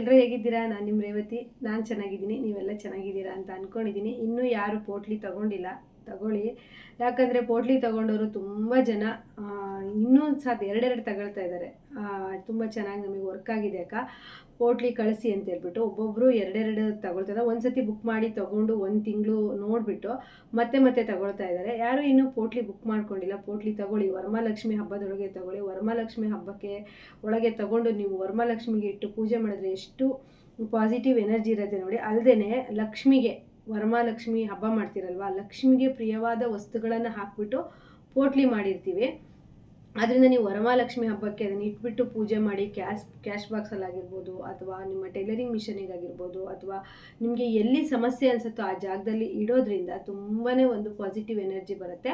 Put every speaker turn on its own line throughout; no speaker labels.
ಎಲ್ಲರೂ ಹೇಗಿದ್ದೀರಾ? ನಾನು ನಿಮ್ಮ ರೇವತಿ. ನಾನು ಚೆನ್ನಾಗಿದ್ದೀನಿ, ನೀವೆಲ್ಲ ಚೆನ್ನಾಗಿದ್ದೀರಾ ಅಂತ ಅಂದ್ಕೊಂಡಿದ್ದೀನಿ. ಇನ್ನೂ ಯಾರು ಪೋಟ್ಲಿ ತಗೊಂಡಿಲ್ಲ, ತಗೊಳ್ಳಿ. ಯಾಕಂದರೆ ಪೋಟ್ಲಿ ತಗೊಂಡವರು ತುಂಬ ಜನ ಇನ್ನೂ ಸಾಥ್ ಎರಡೆರಡು ತಗೊಳ್ತಾ ಇದ್ದಾರೆ. ತುಂಬ ಚೆನ್ನಾಗಿ ನಮಗೆ ವರ್ಕ್ ಆಗಿದೆ ಅಕ್ಕ, ಪೋಟ್ಲಿ ಕಳಿಸಿ ಅಂತ ಹೇಳ್ಬಿಟ್ಟು ಒಬ್ಬೊಬ್ಬರು ಎರಡೆರಡು ತಗೊಳ್ತಾರೆ. ಒಂದು ಸತಿ ಬುಕ್ ಮಾಡಿ ತೊಗೊಂಡು 1 ತಿಂಗಳು ನೋಡಿಬಿಟ್ಟು ಮತ್ತೆ ತಗೊಳ್ತಾ ಇದ್ದಾರೆ. ಯಾರು ಇನ್ನೂ ಪೋಟ್ಲಿ ಬುಕ್ ಮಾಡ್ಕೊಂಡಿಲ್ಲ, ಪೋಟ್ಲಿ ತಗೊಳ್ಳಿ. ವರಮಹಾಲಕ್ಷ್ಮಿ ಹಬ್ಬದೊಳಗೆ ತಗೊಳ್ಳಿ. ವರಮಹಾಲಕ್ಷ್ಮಿ ಹಬ್ಬಕ್ಕೆ ಒಳಗೆ ತಗೊಂಡು ನೀವು ವರಮಹಾಲಕ್ಷ್ಮಿಗೆ ಇಟ್ಟು ಪೂಜೆ ಮಾಡಿದ್ರೆ ಎಷ್ಟು ಪಾಸಿಟಿವ್ ಎನರ್ಜಿ ಇರುತ್ತೆ ನೋಡಿ. ಅಲ್ಲದೆ ಲಕ್ಷ್ಮಿಗೆ, ವರಮಹಾಲಕ್ಷ್ಮಿ ಹಬ್ಬ ಮಾಡ್ತಿರಲ್ವ, ಲಕ್ಷ್ಮಿಗೆ ಪ್ರಿಯವಾದ ವಸ್ತುಗಳನ್ನು ಹಾಕ್ಬಿಟ್ಟು ಪೋಟ್ಲಿ ಮಾಡಿರ್ತೀವಿ. ಅದರಿಂದ ನೀವು ವರಮಹಾಲಕ್ಷ್ಮಿ ಹಬ್ಬಕ್ಕೆ ಅದನ್ನು ಇಟ್ಬಿಟ್ಟು ಪೂಜೆ ಮಾಡಿ ಕ್ಯಾಶ್ ಬಾಕ್ಸಲ್ಲಾಗಿರ್ಬೋದು, ಅಥವಾ ನಿಮ್ಮ ಟೈಲರಿಂಗ್ ಮಿಷನಿಗಾಗಿರ್ಬೋದು, ಅಥವಾ ನಿಮಗೆ ಎಲ್ಲಿ ಸಮಸ್ಯೆ ಅನಿಸುತ್ತೋ ಆ ಜಾಗದಲ್ಲಿ ಇಡೋದ್ರಿಂದ ತುಂಬಾ ಒಂದು ಪಾಸಿಟಿವ್ ಎನರ್ಜಿ ಬರುತ್ತೆ.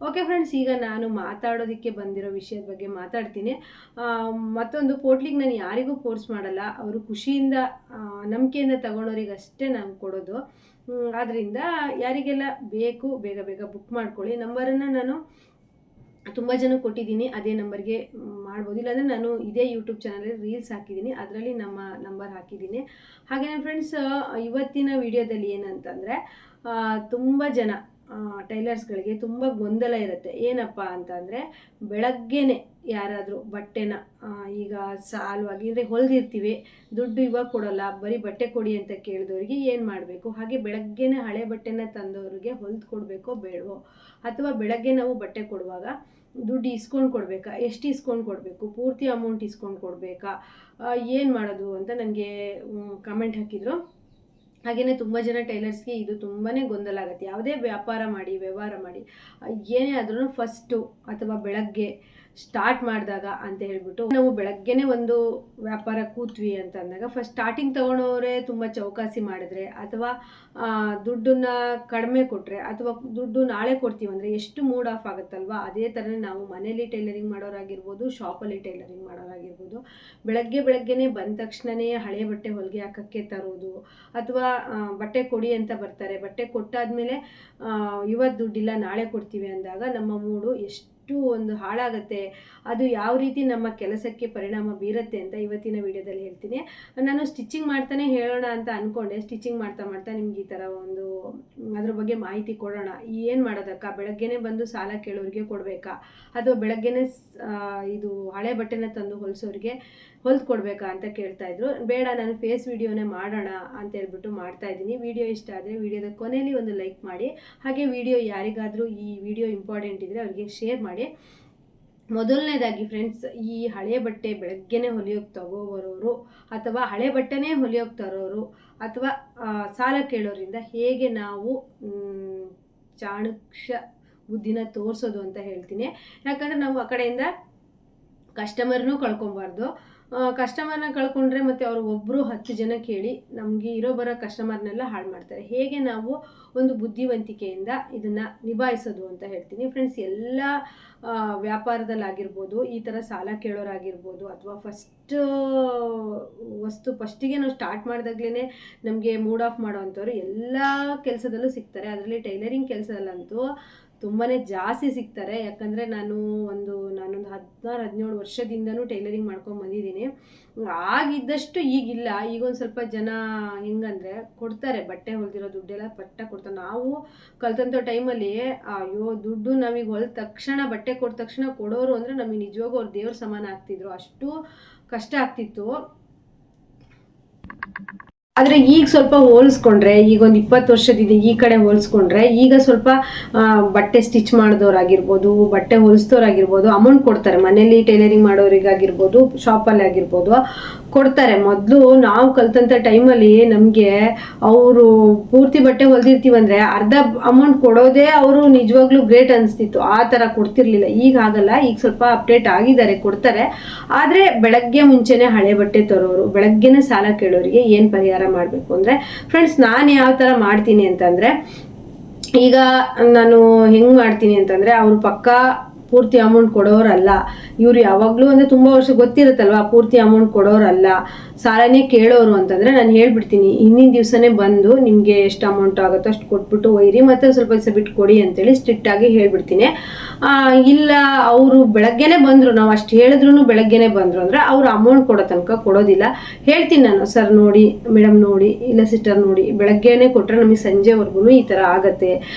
ಓಕೆ ಫ್ರೆಂಡ್ಸ್, ಈಗ ನಾನು ಮಾತಾಡೋದಕ್ಕೆ ಬಂದಿರೋ ವಿಷಯದ ಬಗ್ಗೆ ಮಾತಾಡ್ತೀನಿ. ಮತ್ತೊಂದು, ಪೋಟ್ಲಿಗೆ ನಾನು ಯಾರಿಗೂ ಫೋರ್ಸ್ ಮಾಡಲ್ಲ, ಅವರು ಖುಷಿಯಿಂದ ನಂಬಿಕೆಯಿಂದ ತಗೊಳೋರಿಗಷ್ಟೇ ನಾನು ಕೊಡೋದು. ಆದ್ದರಿಂದ ಯಾರಿಗೆಲ್ಲ ಬೇಕು ಬೇಗ ಬುಕ್ ಮಾಡ್ಕೊಳ್ಳಿ. ನಂಬರನ್ನು ನಾನು ತುಂಬ ಜನ ಕೊಟ್ಟಿದ್ದೀನಿ, ಅದೇ ನಂಬರ್ಗೆ ಮಾಡ್ಬೋದು. ಇಲ್ಲಾಂದರೆ ನಾನು ಇದೇ ಯೂಟ್ಯೂಬ್ ಚಾನಲಲ್ಲಿ ರೀಲ್ಸ್ ಹಾಕಿದ್ದೀನಿ, ಅದರಲ್ಲಿ ನಮ್ಮ ನಂಬರ್ ಹಾಕಿದ್ದೀನಿ. ಹಾಗೆಯೇ ಫ್ರೆಂಡ್ಸ್, ಇವತ್ತಿನ ವಿಡಿಯೋದಲ್ಲಿ ಏನಂತಂದರೆ, ತುಂಬ ಜನ ಟೈಲರ್ಸ್ಗಳಿಗೆ ತುಂಬ ಗೊಂದಲ ಇರುತ್ತೆ. ಏನಪ್ಪ ಅಂತಂದರೆ, ಬೆಳಗ್ಗೆನೆ ಯಾರಾದರೂ ಬಟ್ಟೆನ ಈಗ ಸಾಲವಾಗಿ ಅಂದರೆ ಹೊಲಿದಿರ್ತೀವಿ, ದುಡ್ಡು ಇವಾಗ ಕೊಡೋಲ್ಲ, ಬರೀ ಬಟ್ಟೆ ಕೊಡಿ ಅಂತ ಕೇಳಿದವ್ರಿಗೆ ಏನು ಮಾಡಬೇಕು, ಹಾಗೆ ಬೆಳಗ್ಗೆನೆ ಹಳೆ ಬಟ್ಟೆನ ತಂದವ್ರಿಗೆ ಹೊಲಿದು ಕೊಡಬೇಕೋ ಬೇಡವೋ, ಅಥವಾ ಬೆಳಗ್ಗೆ ನಾವು ಬಟ್ಟೆ ಕೊಡುವಾಗ ದುಡ್ಡು ಇಸ್ಕೊಂಡು ಕೊಡಬೇಕಾ, ಎಷ್ಟು ಇಸ್ಕೊಂಡು ಕೊಡಬೇಕು, ಪೂರ್ತಿ ಅಮೌಂಟ್ ಇಸ್ಕೊಂಡು ಕೊಡಬೇಕಾ, ಏನು ಮಾಡೋದು ಅಂತ ನನಗೆ ಕಮೆಂಟ್ ಹಾಕಿದರು. ಹಾಗೆಯೇ ತುಂಬ ಜನ ಟೈಲರ್ಸ್ಗೆ ಇದು ತುಂಬಾ ಗೊಂದಲ ಆಗುತ್ತೆ. ಯಾವುದೇ ವ್ಯವಹಾರ ಮಾಡಿ ಏನೇ ಆದ್ರೂ ಫಸ್ಟು ಅಥವಾ ಬೆಳಗ್ಗೆ ಸ್ಟಾರ್ಟ್ ಮಾಡಿದಾಗ ಅಂತ ಹೇಳ್ಬಿಟ್ಟು, ನಾವು ಬೆಳಗ್ಗೆನೇ ಒಂದು ವ್ಯಾಪಾರ ಕೂತ್ವಿ ಅಂತ ಅಂದಾಗ ಫಸ್ಟ್ ಸ್ಟಾರ್ಟಿಂಗ್ ತೊಗೊಳೋರೇ ತುಂಬ ಚೌಕಾಸಿ ಮಾಡಿದ್ರೆ, ಅಥವಾ ದುಡ್ಡನ್ನ ಕಡಿಮೆ ಕೊಟ್ಟರೆ, ಅಥವಾ ದುಡ್ಡು ನಾಳೆ ಕೊಡ್ತೀವಿ ಅಂದರೆ ಎಷ್ಟು ಮೂಡ್ ಆಫ್ ಆಗುತ್ತಲ್ವ. ಅದೇ ಥರನೇ ನಾವು ಮನೇಲಿ ಟೈಲರಿಂಗ್ ಮಾಡೋರಾಗಿರ್ಬೋದು, ಶಾಪಲ್ಲಿ ಟೈಲರಿಂಗ್ ಮಾಡೋರಾಗಿರ್ಬೋದು, ಬೆಳಗ್ಗೆನೇ ಬಂದ ತಕ್ಷಣವೇ ಹಳೆ ಬಟ್ಟೆ ಹೊಲಿಗೆ ಹಾಕೋಕ್ಕೆ ತರೋದು, ಅಥವಾ ಬಟ್ಟೆ ಕೊಡಿ ಅಂತ ಬರ್ತಾರೆ, ಬಟ್ಟೆ ಕೊಟ್ಟಾದ್ಮೇಲೆ ಇವತ್ತು ದುಡ್ಡಿಲ್ಲ ನಾಳೆ ಕೊಡ್ತೀವಿ ಅಂದಾಗ ನಮ್ಮ ಮೂಡು ಎಷ್ಟು ಒಂದು ಹಾಳಾಗುತ್ತೆ. ಅದು ಯಾವ ರೀತಿ ನಮ್ಮ ಕೆಲಸಕ್ಕೆ ಪರಿಣಾಮ ಬೀರುತ್ತೆ ಅಂತ ಇವತ್ತಿನ ವಿಡಿಯೋದಲ್ಲಿ ಹೇಳ್ತೀನಿ. ನಾನು ಸ್ಟಿಚಿಂಗ್ ಮಾಡ್ತಾನೆ ಹೇಳೋಣ ಅಂತ ಅಂದ್ಕೊಂಡೆ. ಸ್ಟಿಚಿಂಗ್ ಮಾಡ್ತಾ ನಿಮ್ಗೆ ಈ ಥರ ಒಂದು ಅದ್ರ ಬಗ್ಗೆ ಮಾಹಿತಿ ಕೊಡೋಣ. ಏನು ಮಾಡೋದಕ್ಕ, ಬೆಳಗ್ಗೆನೇ ಬಂದು ಸಾಲ ಕೇಳೋರಿಗೆ ಕೊಡಬೇಕಾ, ಅಥವಾ ಬೆಳಗ್ಗೆನೇ ಇದು ಹಳೆ ಬಟ್ಟೆನ ತಂದು ಹೊಲಿಸೋರಿಗೆ ಹೊಲ್ದು ಕೊಡಬೇಕಾ ಅಂತ ಕೇಳ್ತಾಯಿದ್ರು. ಬೇಡ, ನಾನು ಫೇಸ್ ವಿಡಿಯೋನೇ ಮಾಡೋಣ ಅಂತ ಹೇಳ್ಬಿಟ್ಟು ಮಾಡ್ತಾಯಿದ್ದೀನಿ. ವಿಡಿಯೋ ಇಷ್ಟ ಆದರೆ ವಿಡಿಯೋದ ಕೊನೆಯಲ್ಲಿ ಒಂದು ಲೈಕ್ ಮಾಡಿ. ಹಾಗೆ ವಿಡಿಯೋ ಯಾರಿಗಾದರೂ ಈ ವಿಡಿಯೋ ಇಂಪಾರ್ಟೆಂಟ್ ಇದ್ದರೆ ಅವ್ರಿಗೆ ಶೇರ್ ಮಾಡಿ. ಮೊದಲನೇದಾಗಿ ಫ್ರೆಂಡ್ಸ್, ಈ ಹಳೆ ಬಟ್ಟೆ ಬೆಳಗ್ಗೆನೇ ಹೊಲಿಯೋಕ್ಕೆ ತಗೋಬರೋರು, ಅಥವಾ ಹಳೆ ಬಟ್ಟೆನೇ ಹೊಲಿಯೋಕ್ಕೆ ತರೋರು, ಅಥವಾ ಸಾಲ ಕೇಳೋರಿಂದ ಹೇಗೆ ನಾವು ಚಾಣಕ್ಯ ಬುದ್ಧಿನ ತೋರಿಸೋದು ಅಂತ ಹೇಳ್ತೀನಿ. ಯಾಕಂದರೆ ನಾವು ಆ ಕಡೆಯಿಂದ ಕಸ್ಟಮರ್ನೂ ಕಳ್ಕೊಬಾರ್ದು. ಕಸ್ಟಮರ್ನ ಕಳ್ಕೊಂಡ್ರೆ ಮತ್ತು ಅವರು ಒಬ್ಬರು 10 ಜನ ಕೇಳಿ ನಮಗೆ ಬರೋ ಕಸ್ಟಮರ್ನೆಲ್ಲ ಹಾಳು ಮಾಡ್ತಾರೆ. ಹೇಗೆ ನಾವು ಒಂದು ಬುದ್ಧಿವಂತಿಕೆಯಿಂದ ಇದನ್ನು ನಿಭಾಯಿಸೋದು ಅಂತ ಹೇಳ್ತೀನಿ. ಫ್ರೆಂಡ್ಸ್, ಎಲ್ಲ ವ್ಯಾಪಾರದಲ್ಲಾಗಿರ್ಬೋದು, ಈ ಥರ ಸಾಲ ಕೇಳೋರಾಗಿರ್ಬೋದು, ಅಥವಾ ಫಸ್ಟಿಗೆ ನಾವು ಸ್ಟಾರ್ಟ್ ಮಾಡಿದಾಗಲೇ ನಮಗೆ ಮೂಡ್ ಆಫ್ ಮಾಡೋ ಅಂಥವ್ರು ಎಲ್ಲ ಕೆಲಸದಲ್ಲೂ ಸಿಗ್ತಾರೆ. ಅದರಲ್ಲಿ ಟೈಲರಿಂಗ್ ಕೆಲಸದಲ್ಲಂತೂ ತುಂಬಾ ಜಾಸ್ತಿ ಸಿಗ್ತಾರೆ. ಯಾಕಂದರೆ ನಾನೊಂದು 16-17 ವರ್ಷದಿಂದನೂ ಟೈಲರಿಂಗ್ ಮಾಡ್ಕೊಂಡು ಬಂದಿದ್ದೀನಿ. ಆಗಿದ್ದಷ್ಟು ಈಗಿಲ್ಲ. ಈಗೊಂದು ಸ್ವಲ್ಪ ಜನ ಹೆಂಗಂದರೆ ಕೊಡ್ತಾರೆ, ಬಟ್ಟೆ ಹೊಲಿದಿರೋ ದುಡ್ಡೆಲ್ಲ ಕೊಡ್ತಾರೆ. ನಾವು ಕಲ್ತಂಥ ಟೈಮಲ್ಲಿ ಅಯ್ಯೋ ದುಡ್ಡು ನಮಗೆ ಹೊಲಿದ ತಕ್ಷಣ, ಬಟ್ಟೆ ಕೊಟ್ಟ ತಕ್ಷಣ ಕೊಡೋರು ಅಂದರೆ ನಮಗೆ ನಿಜವಾಗೂ ಅವ್ರು ದೇವ್ರ ಸಮಾನ ಆಗ್ತಿದ್ರು, ಅಷ್ಟು ಕಷ್ಟ ಆಗ್ತಿತ್ತು. ಆದರೆ ಈಗ ಸ್ವಲ್ಪ ಹೋಲಿಸ್ಕೊಂಡ್ರೆ, ಈಗ ಒಂದು 20 ವರ್ಷದಿದೆ ಈ ಕಡೆ ಹೋಲಿಸ್ಕೊಂಡ್ರೆ, ಈಗ ಸ್ವಲ್ಪ ಬಟ್ಟೆ ಸ್ಟಿಚ್ ಮಾಡಿದವರಾಗಿರ್ಬೋದು, ಬಟ್ಟೆ ಹೊಲಿಸಿದವರಾಗಿರ್ಬೋದು ಅಮೌಂಟ್ ಕೊಡ್ತಾರೆ. ಮನೇಲಿ ಟೈಲರಿಂಗ್ ಮಾಡೋರಿಗಾಗಿರ್ಬೋದು, ಶಾಪಲ್ಲಿ ಆಗಿರ್ಬೋದು ಕೊಡ್ತಾರೆ. ಮೊದಲು ನಾವು ಕಲ್ತಂಥ ಟೈಮಲ್ಲಿ ನಮಗೆ ಅವರು ಪೂರ್ತಿ ಬಟ್ಟೆ ಹೊಲಿದಿರ್ತೀವಂದರೆ ಅರ್ಧ ಅಮೌಂಟ್ ಕೊಡೋದೇ ಅವರು ನಿಜವಾಗ್ಲೂ ಗ್ರೇಟ್ ಅನಿಸ್ತಿತ್ತು. ಆ ಥರ ಕೊಡ್ತಿರ್ಲಿಲ್ಲ. ಈಗ ಆಗಲ್ಲ, ಈಗ ಸ್ವಲ್ಪ ಅಪ್ಡೇಟ್ ಆಗಿದ್ದಾರೆ, ಕೊಡ್ತಾರೆ. ಆದರೆ ಬೆಳಗ್ಗೆ ಮುಂಚೆನೇ ಹಳೆ ಬಟ್ಟೆ ತರೋರು, ಬೆಳಗ್ಗೆನೇ ಸಾಲ ಕೇಳೋರಿಗೆ ಏನು ಪರಿಹಾರ ಮಾಡಬೇಕು ಅಂದರೆ, ಫ್ರೆಂಡ್ಸ್, ನಾನು ಯಾವ ಥರ ಮಾಡ್ತೀನಿ ಅಂತಂದರೆ, ಈಗ ನಾನು ಹೆಂಗೆ ಮಾಡ್ತೀನಿ ಅಂತಂದರೆ, ಅವರು ಪಕ್ಕಾ ಪೂರ್ತಿ ಅಮೌಂಟ್ ಕೊಡೋರಲ್ಲ ಇವ್ರು. ಯಾವಾಗಲೂ ಅಂದರೆ ತುಂಬ ವರ್ಷ ಗೊತ್ತಿರುತ್ತಲ್ವ, ಪೂರ್ತಿ ಅಮೌಂಟ್ ಕೊಡೋರಲ್ಲ, ಸಾಲನೇ ಕೇಳೋರು ಅಂತಂದರೆ ನಾನು ಹೇಳ್ಬಿಡ್ತೀನಿ, ಹಿಂದಿನ ದಿವಸನೇ ಬಂದು ನಿಮಗೆ ಎಷ್ಟು ಅಮೌಂಟ್ ಆಗುತ್ತೋ ಅಷ್ಟು ಕೊಟ್ಬಿಟ್ಟು ಒಯ್ಯಿರಿ, ಮತ್ತು ಸ್ವಲ್ಪ ದಿವಸ ಬಿಟ್ಟು ಕೊಡಿ ಅಂತೇಳಿ ಸ್ಟ್ರಿಕ್ಟಾಗಿ ಹೇಳ್ಬಿಡ್ತೀನಿ. ಇಲ್ಲ ಅವರು ಬೆಳಗ್ಗೆನೇ ಬಂದರು, ನಾವು ಅಷ್ಟು ಹೇಳಿದ್ರು ಬೆಳಗ್ಗೆನೇ ಬಂದರು ಅಂದರೆ ಅವರು ಅಮೌಂಟ್ ಕೊಡೋ ತನಕ ಕೊಡೋದಿಲ್ಲ. ಹೇಳ್ತೀನಿ ನಾನು, ಸರ್ ನೋಡಿ, ಮೇಡಮ್ ನೋಡಿ, ಇಲ್ಲ ಸಿಸ್ಟರ್ ನೋಡಿ, ಬೆಳಗ್ಗೆನೇ ಕೊಟ್ಟರೆ ನಮಗೆ ಸಂಜೆವರೆಗೂ ಈ ಥರ ಆಗುತ್ತೆ.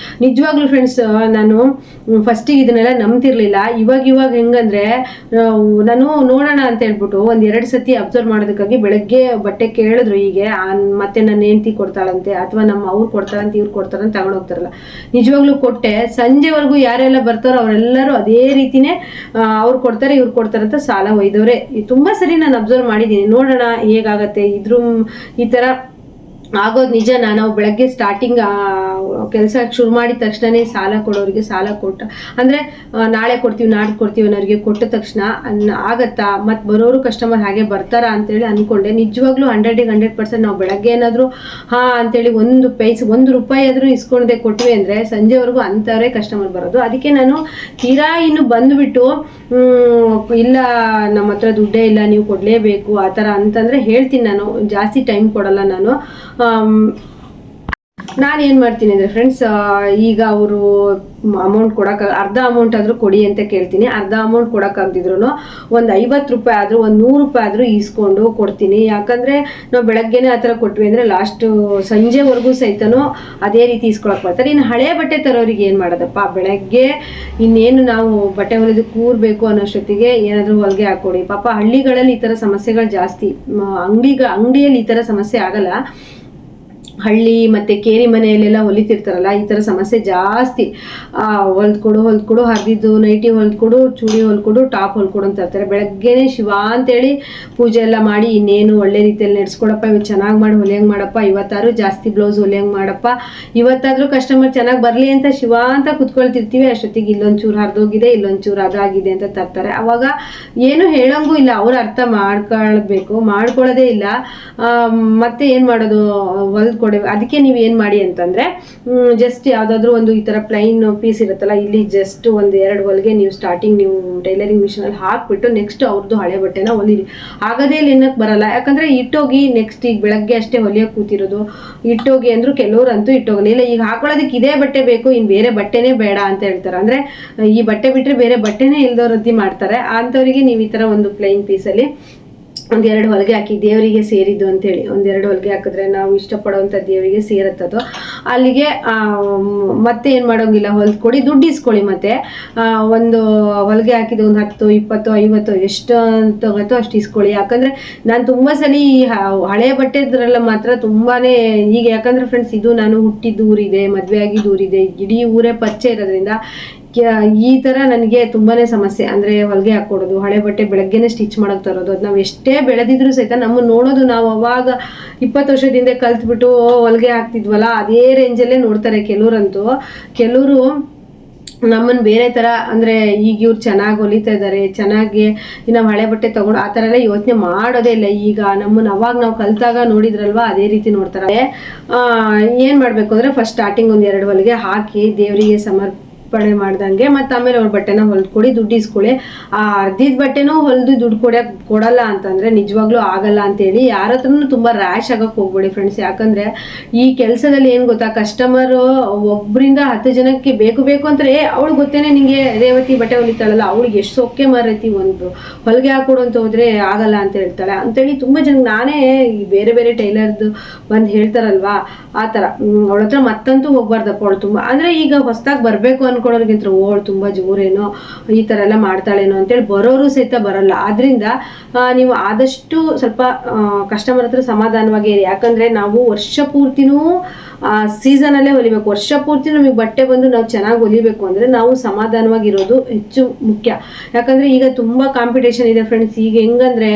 ನಿಜವಾಗ್ಲೂ ಫ್ರೆಂಡ್ಸ್, ನಾನು ಫಸ್ಟಿಗೆ ಇದನ್ನೆಲ್ಲ ನಂಬ್ತಿರ್ಲಿಲ್ಲ. ಇವಾಗ ಹೆಂಗಂದ್ರೆ ನಾನು ನೋಡೋಣ ಅಂತ ಹೇಳ್ಬಿಟ್ಟು ಒಂದೆರಡು ಸತಿ ಅಬ್ಸರ್ವ್ ಮಾಡೋದಕ್ಕಾಗಿ ಬೆಳಗ್ಗೆ ಬಟ್ಟೆ ಕೇಳಿದ್ರು, ಹೀಗೆ ಮತ್ತೆ ನನ್ನ ಹೆಂಡತಿ ಕೊಡ್ತಾಳಂತೆ ಅಥವಾ ನಮ್ಮ ಅವ್ರು ಕೊಡ್ತಾರಂತೆ ಇವ್ರು ಕೊಡ್ತಾರಂತ ತಗೊಂಡು ಹೋಗ್ತಾರಲ್ಲ, ನಿಜವಾಗ್ಲೂ ಕೊಟ್ಟೆ. ಸಂಜೆವರೆಗೂ ಯಾರೆಲ್ಲ ಬರ್ತಾರೋ ಅವರೆಲ್ಲರೂ ಅದೇ ರೀತಿನೇ ಅವ್ರು ಕೊಡ್ತಾರೆ ಇವ್ರು ಕೊಡ್ತಾರೆ ಅಂತ ಸಾಲ ಒಯ್ದವ್ರೆ ತುಂಬ ಸರಿ ನಾನು ಅಬ್ಸರ್ವ್ ಮಾಡಿದ್ದೀನಿ. ನೋಡೋಣ ಹೇಗಾಗತ್ತೆ. ಈ ಥರ ಆಗೋದು ನಿಜನಾ? ನಾವು ಬೆಳಗ್ಗೆ ಸ್ಟಾರ್ಟಿಂಗ್ ಕೆಲಸ ಶುರು ಮಾಡಿದ ತಕ್ಷಣನೇ ಸಾಲ ಕೊಡೋರಿಗೆ ಸಾಲ ಕೊಟ್ಟ ಅಂದರೆ ನಾಳೆ ಕೊಡ್ತೀವಿ ನಾಡ್ದು ಕೊಡ್ತೀವಿ ಅನ್ನೋರಿಗೆ ಕೊಟ್ಟ ತಕ್ಷಣ ಆಗತ್ತಾ? ಮತ್ತು ಬರೋರು ಕಸ್ಟಮರ್ ಹಾಗೆ ಬರ್ತಾರಾ ಅಂತೇಳಿ ಅಂದ್ಕೊಂಡೆ. ನಿಜವಾಗ್ಲೂ 100% ನಾವು ಬೆಳಗ್ಗೆ ಏನಾದರೂ ಹಾಂ ಅಂತೇಳಿ ಒಂದು ರೂಪಾಯಿ ಆದರೂ ಇಸ್ಕೊಂಡೆ ಕೊಟ್ವಿ ಅಂದರೆ ಸಂಜೆವರೆಗೂ ಅಂಥವರೇ ಕಸ್ಟಮರ್ ಬರೋದು. ಅದಕ್ಕೆ ನಾನು ತೀರಾ ಇನ್ನು ಬಂದುಬಿಟ್ಟು ಇಲ್ಲ ನಮ್ಮ ಹತ್ರ ದುಡ್ಡೇ ಇಲ್ಲ ನೀವು ಕೊಡಲೇಬೇಕು ಆ ಥರ ಅಂತಂದರೆ ಹೇಳ್ತೀನಿ. ನಾನು ಜಾಸ್ತಿ ಟೈಮ್ ಕೊಡಲ್ಲ. ನಾನೇನು ಮಾಡ್ತೀನಿ ಅಂದರೆ ಫ್ರೆಂಡ್ಸ್, ಈಗ ಅವರು ಅಮೌಂಟ್ ಕೊಡೋಕೆ ಅರ್ಧ ಅಮೌಂಟ್ ಆದರೂ ಕೊಡಿ ಅಂತ ಕೇಳ್ತೀನಿ. ಅರ್ಧ ಅಮೌಂಟ್ ಕೊಡೋಕ್ಕಾಗ್ದಿದ್ರು ಒಂದು 50 ರೂಪಾಯಿ ಆದರೂ ಒಂದು 100 ರೂಪಾಯಿ ಆದರೂ ಈಸ್ಕೊಂಡು ಕೊಡ್ತೀನಿ. ಯಾಕಂದರೆ ನಾವು ಬೆಳಗ್ಗೆನೇ ಆ ಥರ ಕೊಟ್ವಿ ಅಂದರೆ ಲಾಸ್ಟು ಸಂಜೆವರೆಗೂ ಸಹಿತನೂ ಅದೇ ರೀತಿ ಈಸ್ಕೊಳಕ್ಕೆ ಬರ್ತಾರೆ. ಇನ್ನು ಹಳೆ ಬಟ್ಟೆ ತರೋರಿಗೆ ಏನು ಮಾಡೋದಪ್ಪ, ಬೆಳಗ್ಗೆ ಇನ್ನೇನು ನಾವು ಬಟ್ಟೆ ಹೊಲಿದು ಕೂರಬೇಕು ಅನ್ನೋಷ್ಟೊತ್ತಿಗೆ ಏನಾದರೂ ಹೊಲಿಗೆ ಹಾಕ್ಕೊಡಿ. ಪಾಪ ಹಳ್ಳಿಗಳಲ್ಲಿ ಈ ಥರ ಸಮಸ್ಯೆಗಳು ಜಾಸ್ತಿ, ಅಂಗಡಿಯಲ್ಲಿ ಈ ಥರ ಸಮಸ್ಯೆ ಆಗಲ್ಲ. ಹಳ್ಳಿ ಮತ್ತು ಕೇರಿ ಮನೆಯಲ್ಲೆಲ್ಲ ಹೊಲಿತಿರ್ತಾರಲ್ಲ ಈ ಥರ ಸಮಸ್ಯೆ ಜಾಸ್ತಿ. ಹೊಲ್ಕೊಡು ಹರಿದಿದ್ದು ನೈಟಿ ಹೊಲ್ಕೊಡು, ಚೂಡಿ ಹೊಲ್ಕೊಡು, ಟಾಪ್ ಹೊಲ್ಕೊಡು ಅಂತ ಇರ್ತಾರೆ. ಬೆಳಗ್ಗೆನೇ ಶಿವ ಅಂತೇಳಿ ಪೂಜೆ ಎಲ್ಲ ಮಾಡಿ ಇನ್ನೇನು ಒಳ್ಳೆ ರೀತಿಯಲ್ಲಿ ನಡೆಸ್ಕೊಡಪ್ಪ, ಇವತ್ತು ಚೆನ್ನಾಗಿ ಮಾಡಿ ಹೊಲಿಯಂಗೆ ಮಾಡಪ್ಪ, ಇವತ್ತಾದ್ರೂ ಜಾಸ್ತಿ ಬ್ಲೌಸ್ ಹೊಲಿಯಂಗೆ ಮಾಡಪ್ಪ, ಇವತ್ತಾದರೂ ಕಸ್ಟಮರ್ ಚೆನ್ನಾಗಿ ಬರಲಿ ಅಂತ ಶಿವ ಅಂತ ಕುತ್ಕೊಳ್ತಿರ್ತೀವಿ. ಅಷ್ಟೊತ್ತಿಗೆ ಇಲ್ಲೊಂಚೂರು ಹರಿದೋಗಿದೆ, ಇಲ್ಲೊಂಚೂರು ಅದಾಗಿದೆ ಅಂತ ತರ್ತಾರೆ. ಅವಾಗ ಏನು ಹೇಳೋಂಗೂ ಇಲ್ಲ, ಅವ್ರು ಅರ್ಥ ಮಾಡ್ಕೊಳ್ಳೋದೇ ಇಲ್ಲ. ಮತ್ತೆ ಏನು ಮಾಡೋದು, ಅದಕ್ಕೆ ನೀವು ಏನು ಮಾಡಿ ಅಂತಂದರೆ ಜಸ್ಟ್ ಯಾವುದಾದ್ರೂ ಒಂದು ಈ ಥರ ಪ್ಲೈನ್ ಪೀಸ್ ಇರುತ್ತಲ್ಲ, ಇಲ್ಲಿ ಜಸ್ಟ್ ಒಂದು 2 ಹೊಲಿಗೆ ನೀವು ಸ್ಟಾರ್ಟಿಂಗ್ ನೀವು ಟೈಲರಿಂಗ್ ಮಿಷಿನಲ್ಲಿ ಹಾಕ್ಬಿಟ್ಟು ನೆಕ್ಸ್ಟ್ ಅವ್ರದ್ದು ಹಳೆ ಬಟ್ಟೆನ ಹೊಲಿರಿ. ಆಗದೇ ಇಲ್ಲಿ ಏನಕ್ಕೆ ಬರಲ್ಲ, ಯಾಕಂದರೆ ಇಟ್ಟೋಗಿ ನೆಕ್ಸ್ಟ್ ಈಗ ಬೆಳಗ್ಗೆ ಅಷ್ಟೇ ಹೊಲಿಯೋಕೆ ಕೂತಿರೋದು, ಇಟ್ಟೋಗಿ ಅಂದರೂ ಕೆಲವ್ರು ಅಂತೂ ಇಟ್ಟೋಗಲ್ಲ. ಇಲ್ಲ ಈಗ ಹಾಕೊಳ್ಳೋದಕ್ಕೆ ಇದೇ ಬಟ್ಟೆ ಬೇಕು, ಇನ್ನು ಬೇರೆ ಬಟ್ಟೆನೇ ಬೇಡ ಅಂತ ಹೇಳ್ತಾರೆ. ಅಂದರೆ ಈ ಬಟ್ಟೆ ಬಿಟ್ಟರೆ ಬೇರೆ ಬಟ್ಟೆನೇ ಇಲ್ದವ್ರದ್ದಿ ಮಾಡ್ತಾರೆ. ಅಂಥವರಿಗೆ ನೀವು ಈ ಥರ ಒಂದು ಪ್ಲೈನ್ ಪೀಸಲ್ಲಿ 1-2 ಹೊಲಿಗೆ ಹಾಕಿ ದೇವರಿಗೆ ಸೇರಿದ್ದು ಅಂತೇಳಿ 1-2 ಹೊಲಿಗೆ ಹಾಕಿದ್ರೆ ನಾವು ಇಷ್ಟಪಡೋವಂಥ ದೇವರಿಗೆ ಸೇರುತ್ತದು. ಅಲ್ಲಿಗೆ ಮತ್ತೆ ಏನು ಮಾಡೋಂಗಿಲ್ಲ, ಹೊಲ್ಕೊಡಿ, ದುಡ್ಡು ಇಸ್ಕೊಳ್ಳಿ. ಮತ್ತು ಒಂದು ಹೊಲಿಗೆ ಹಾಕಿದ್ದು ಒಂದು 10, 20, 50 ಎಷ್ಟು ತಗೋತೋ ಅಷ್ಟು ಇಸ್ಕೊಳ್ಳಿ. ಯಾಕಂದರೆ ನಾನು ತುಂಬ ಸಲ ಹಳೆ ಬಟ್ಟೆದ್ರೆಲ್ಲ ಮಾತ್ರ ತುಂಬಾ ಈಗ, ಯಾಕಂದರೆ ಫ್ರೆಂಡ್ಸ್ ಇದು ನಾನು ಹುಟ್ಟಿದ್ದು ಊರಿದೆ, ಮದುವೆ ಆಗಿದ್ದು ಊರಿದೆ, ಇಡೀ ಊರೇ ಪರಿಚಯ ಇರೋದ್ರಿಂದ ಈ ಥರ ನನಗೆ ತುಂಬಾ ಸಮಸ್ಯೆ. ಅಂದರೆ ಹೊಲಿಗೆ ಹಾಕ್ಕೊಡೋದು, ಹಳೆ ಬಟ್ಟೆ ಬೆಳಗ್ಗೆನೇ ಸ್ಟಿಚ್ ಮಾಡೋಕೆ ತರೋದು, ಅದು ನಾವು ಎಷ್ಟೇ ಬೆಳೆದಿದ್ರು ಸಹಿತ ನಮ್ಮನ್ನು ನೋಡೋದು, ನಾವು ಅವಾಗ 20 ವರ್ಷದಿಂದ ಕಲ್ತ್ಬಿಟ್ಟು ಹೊಲಿಗೆ ಹಾಕ್ತಿದ್ವಲ್ಲ ಅದೇ ರೇಂಜಲ್ಲೇ ನೋಡ್ತಾರೆ ಕೆಲವ್ರಂತೂ. ಕೆಲವರು ನಮ್ಮನ್ನು ಬೇರೆ ಥರ, ಅಂದರೆ ಈಗ ಇವ್ರು ಚೆನ್ನಾಗಿ ಹೊಲಿತಾ ಇದ್ದಾರೆ, ಚೆನ್ನಾಗಿ ನಾವು ಹಳೆ ಬಟ್ಟೆ ತೊಗೊಂಡು ಆ ಥರ ಎಲ್ಲ ಯೋಚನೆ ಮಾಡೋದೇ ಇಲ್ಲ. ಈಗ ನಮ್ಮನ್ನು ಅವಾಗ ನಾವು ಕಲ್ತಾಗ ನೋಡಿದ್ರಲ್ವ ಅದೇ ರೀತಿ ನೋಡ್ತಾರೆ. ಏನು ಮಾಡಬೇಕು ಅಂದರೆ ಫಸ್ಟ್ ಸ್ಟಾರ್ಟಿಂಗ್ 1-2 ಹೊಲಿಗೆ ಹಾಕಿ ದೇವರಿಗೆ ಸಮರ್ಪಣೆ ಮಾಡ್ದಂಗೆ ಮತ್ತು ಆಮೇಲೆ ಅವ್ರ ಬಟ್ಟೆನ ಹೊಲ್ಕೊಡಿ, ದುಡ್ಡು ಇಸ್ಕೊಳ್ಳಿ. ಆ ಅರ್ಧಿದ ಬಟ್ಟೆನೂ ಹೊಲಿದು ದುಡ್ಡು ಕೊಡಲ್ಲ ಅಂತಂದರೆ ನಿಜವಾಗ್ಲೂ ಆಗಲ್ಲ ಅಂತೇಳಿ ಯಾರ ಹತ್ರನೂ ತುಂಬ ರ್ಯಾಶ್ ಆಗೋಕ್ಕೆ ಹೋಗ್ಬೇಡಿ ಫ್ರೆಂಡ್ಸ್. ಯಾಕಂದರೆ ಈ ಕೆಲಸದಲ್ಲಿ ಏನು ಗೊತ್ತಾ, ಕಸ್ಟಮರು 1ರಿಂದ 10 ಜನಕ್ಕೆ ಬೇಕು ಅಂದರೆ ಅವಳು ಗೊತ್ತೇನೆ ನಿಮಗೆ ರೇವತಿ ಬಟ್ಟೆ ಹೊಲಿತಾಳಲ್ಲ, ಅವಳಿಗೆ ಎಷ್ಟು ಸೊಕ್ಕೆ ಮಾರೈತಿ, ಒಂದು ಹೊಲಿಗೆ ಹಾಕೊಡು ಅಂತ ಹೋದರೆ ಆಗಲ್ಲ ಅಂತ ಹೇಳ್ತಾಳೆ ಅಂತೇಳಿ ತುಂಬ ಜನ ನಾನೇ ಬೇರೆ ಟೈಲರ್ದು ಬಂದು ಹೇಳ್ತಾರಲ್ವಾ ಆ ಥರ. ಅವಳ ಹತ್ರ ಮತ್ತಂತೂ ಹೋಗ್ಬಾರ್ದಪ್ಪ, ಅವಳು ತುಂಬ ಅಂದರೆ ಈಗ ಹೊಸದಾಗಿ ಬರಬೇಕು ಅನ್ಕೊಳ್ಳೋರ್ಗಿಂತ ಅವಳು ತುಂಬ ಜೋರೇನೋ ಈ ಥರ ಎಲ್ಲ ಮಾಡ್ತಾಳೇನೋ ಅಂತೇಳಿ ಬರೋರು ಸಹಿತ ಬರಲ್ಲ. ಆದ್ರಿಂದ ನೀವು ಆದಷ್ಟು ಸ್ವಲ್ಪ ಕಸ್ಟಮರ್ ಹತ್ರ ಸಮಾಧಾನವಾಗಿ ಇರಿ. ಯಾಕಂದರೆ ನಾವು ವರ್ಷ ಪೂರ್ತಿನೂ ಸೀಸನಲ್ಲೇ ಹೊಲಿಬೇಕು, ವರ್ಷ ಪೂರ್ತಿ ನಮಗೆ ಬಟ್ಟೆ ಬಂದು ನಾವು ಚೆನ್ನಾಗಿ ಹೊಲಿಬೇಕು ಅಂದರೆ ನಾವು ಸಮಾಧಾನವಾಗಿರೋದು ಹೆಚ್ಚು ಮುಖ್ಯ. ಯಾಕಂದರೆ ಈಗ ತುಂಬ ಕಾಂಪಿಟೇಷನ್ ಇದೆ ಫ್ರೆಂಡ್ಸ್. ಈಗ ಹೆಂಗಂದರೆ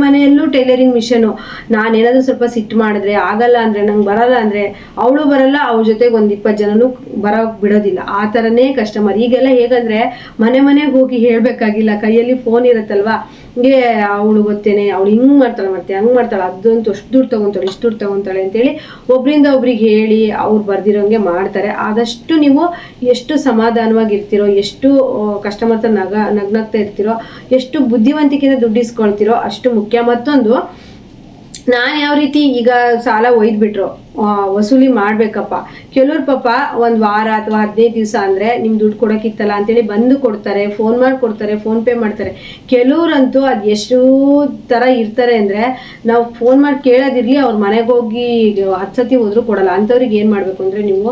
ಮನೆಯಲ್ಲೂ ಟೈಲರಿಂಗ್ ಮಿಷನು, ನಾನೇನಾದರೂ ಸ್ವಲ್ಪ ಸಿಟ್ಟು ಮಾಡಿದ್ರೆ ಆಗಲ್ಲ ಅಂದರೆ, ನಂಗೆ ಬರಲ್ಲ ಅಂದರೆ ಅವಳು ಬರಲ್ಲ, ಅವ್ರ ಜೊತೆಗೆ ಒಂದು 20 ಜನನೂ ಬರೋಕ್ಕೆ ಬಿಡೋದಿಲ್ಲ. ಹೇಳೋದಿಲ್ಲ, ಆ ಥರನೇ ಕಸ್ಟಮರ್. ಈಗೆಲ್ಲ ಹೇಗಂದರೆ ಮನೆಗೆ ಹೋಗಿ ಹೇಳಬೇಕಾಗಿಲ್ಲ, ಕೈಯಲ್ಲಿ ಫೋನ್ ಇರುತ್ತಲ್ವಾ, ಹಿಂಗೆ ಅವಳು ಗೊತ್ತೇನೆ, ಅವಳು ಹಿಂಗೆ ಮಾಡ್ತಾಳೆ ಮತ್ತೆ ಹಂಗೆ ಮಾಡ್ತಾಳೆ, ಅದಂತೂ ಅಷ್ಟು ದುಡ್ಡು ತೊಗೊತಾಳೆ ಇಷ್ಟು ದುಡ್ಡು ತೊಗೊತಾಳೆ ಅಂತೇಳಿ ಒಬ್ಬರಿಂದ ಒಬ್ರಿಗೆ ಹೇಳಿ ಅವ್ರು ಬರ್ದಿರೋಂಗೆ ಮಾಡ್ತಾರೆ. ಆದಷ್ಟು ನೀವು ಎಷ್ಟು ಸಮಾಧಾನವಾಗಿರ್ತೀರೋ, ಎಷ್ಟು ಕಸ್ಟಮರ್ ಹತ್ರ ನಗ್ನಗ್ತಾ ಇರ್ತೀರೋ, ಎಷ್ಟು ಬುದ್ಧಿವಂತಿಕೆಯಿಂದ ದುಡ್ಡು ಇಸ್ಕೊಳ್ತೀರೋ ಅಷ್ಟು ಮುಖ್ಯ. ಮತ್ತೊಂದು, ನಾನು ಯಾವ ರೀತಿ ಈಗ ಸಾಲ ಒಯ್ದುಬಿಟ್ರು ವಸೂಲಿ ಮಾಡ್ಬೇಕಪ್ಪ, ಕೆಲವ್ರು ಪಾಪ ಒಂದು ವಾರ ಅಥವಾ 15 ದಿವಸ ಅಂದರೆ ನಿಮ್ಗೆ ದುಡ್ಡು ಕೊಡೋಕ್ಕಿತ್ತಲ್ಲ ಅಂತೇಳಿ ಬಂದು ಕೊಡ್ತಾರೆ, ಫೋನ್ ಮಾಡಿ ಕೊಡ್ತಾರೆ, ಫೋನ್ ಪೇ ಮಾಡ್ತಾರೆ. ಕೆಲವ್ರಂತೂ ಅದು ಎಷ್ಟು ಥರ ಇರ್ತಾರೆ ಅಂದರೆ, ನಾವು ಫೋನ್ ಮಾಡಿ ಕೇಳೋದಿರಲಿ, ಅವ್ರ ಮನೆಗೆ ಹೋಗಿ 10 ಸತಿ ಹೋದ್ರೂ ಕೊಡಲ್ಲ. ಅಂಥವ್ರಿಗೆ ಏನು ಮಾಡಬೇಕು ಅಂದರೆ, ನೀವು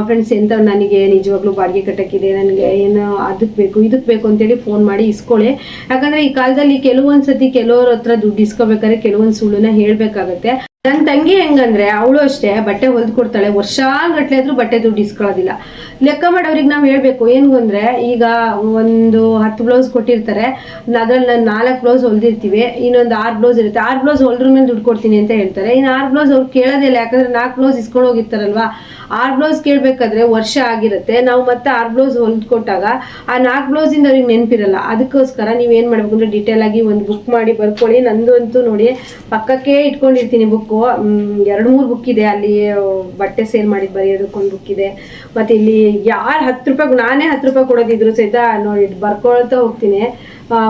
ಫ್ರೆಂಡ್ಸ್ ಎಂಥವ್ರು ನನಗೆ ನಿಜವಾಗ್ಲೂ ಬಾಡಿಗೆ ಕಟ್ಟೋಕ್ಕಿದೆ, ನನಗೆ ಏನು ಅದಕ್ಕೆ ಬೇಕು ಇದಕ್ಕೆ ಬೇಕು ಅಂತೇಳಿ ಫೋನ್ ಮಾಡಿ ಇಸ್ಕೊಳ್ಳಿ. ಯಾಕಂದರೆ ಈ ಕಾಲದಲ್ಲಿ ಕೆಲವೊಂದು ಸತಿ ಕೆಲವ್ರ ಹತ್ರ ದುಡ್ಡು ಇಸ್ಕೋಬೇಕಾದ್ರೆ ಕೆಲವೊಂದು ಸುಳ್ಳುನ ಹೇಳಬೇಕಾಗತ್ತೆ. ನನ್ನ ತಂಗಿ ಹೆಂಗಂದ್ರೆ, ಅವಳು ಅಷ್ಟೇ ಬಟ್ಟೆ ಹೊಲ್ದು ಕೊಡ್ತಾಳೆ, ವರ್ಷಾನ್ಗಟ್ಲೆ ಆದ್ರೂ ಬಟ್ಟೆ ದುಡ್ಡು ಇಸ್ಕೊಳ್ಳೋದಿಲ್ಲ. ಲೆಕ್ಕ ಮಾಡೋರಿಗೆ ನಾವು ಹೇಳ್ಬೇಕು ಏನು ಅಂದರೆ, ಈಗ ಒಂದು 10 ಬ್ಲೌಸ್ ಕೊಟ್ಟಿರ್ತಾರೆ, ಅದ್ರಲ್ಲಿ ನಾನು 4 ಬ್ಲೌಸ್ ಹೊಲ್ದಿರ್ತೀವಿ, ಇನ್ನೊಂದು 6 ಬ್ಲೌಸ್ ಇರುತ್ತೆ, 6 ಬ್ಲೌಸ್ ಹೊಲ್ದ್ರ ಮೇಲೆ ದುಡ್ಡು ಕೊಡ್ತೀನಿ ಅಂತ ಹೇಳ್ತಾರೆ. ಇನ್ನು 6 ಬ್ಲೌಸ್ ಅವ್ರು ಕೇಳೋದೇ ಇಲ್ಲ, ಯಾಕಂದ್ರೆ 4 ಬ್ಲೌಸ್ ಇಸ್ಕೊಂಡು ಹೋಗಿರ್ತಾರಲ್ವಾ. 6 ಬ್ಲೌಸ್ ಕೇಳಬೇಕಾದ್ರೆ ವರ್ಷ ಆಗಿರುತ್ತೆ, ನಾವು ಮತ್ತೆ 6 ಬ್ಲೌಸ್ ಹೊಲ್ದು ಕೊಟ್ಟಾಗ ಆ 4 ಬ್ಲೌಸಿಂದ ಅವ್ರಿಗೆ ನೆನಪಿರಲ್ಲ. ಅದಕ್ಕೋಸ್ಕರ ನೀವೇನು ಮಾಡಬೇಕು ಅಂದರೆ, ಡೀಟೇಲ್ ಆಗಿ ಒಂದು ಬುಕ್ ಮಾಡಿ ಬರ್ಕೊಳ್ಳಿ. ನಂದು ಅಂತೂ ನೋಡಿ ಪಕ್ಕಕ್ಕೆ ಇಟ್ಕೊಂಡಿರ್ತೀನಿ ಬುಕ್ಕು, 2-3 ಬುಕ್ ಇದೆ. ಅಲ್ಲಿ ಬಟ್ಟೆ ಸೇಲ್ ಮಾಡಿ ಬರೆಯೋದಕ್ಕೊಂದು ಬುಕ್ ಇದೆ, ಮತ್ತು ಇಲ್ಲಿ ಯಾರು 10 ರೂಪಾಯಿ, ನಾನೇ 10 ರೂಪಾಯಿ ಕೊಡೋದಿದ್ರು ಸಹಿತ ನೋಡಿ ಬರ್ಕೊಳ್ತಾ ಹೋಗ್ತೀನಿ.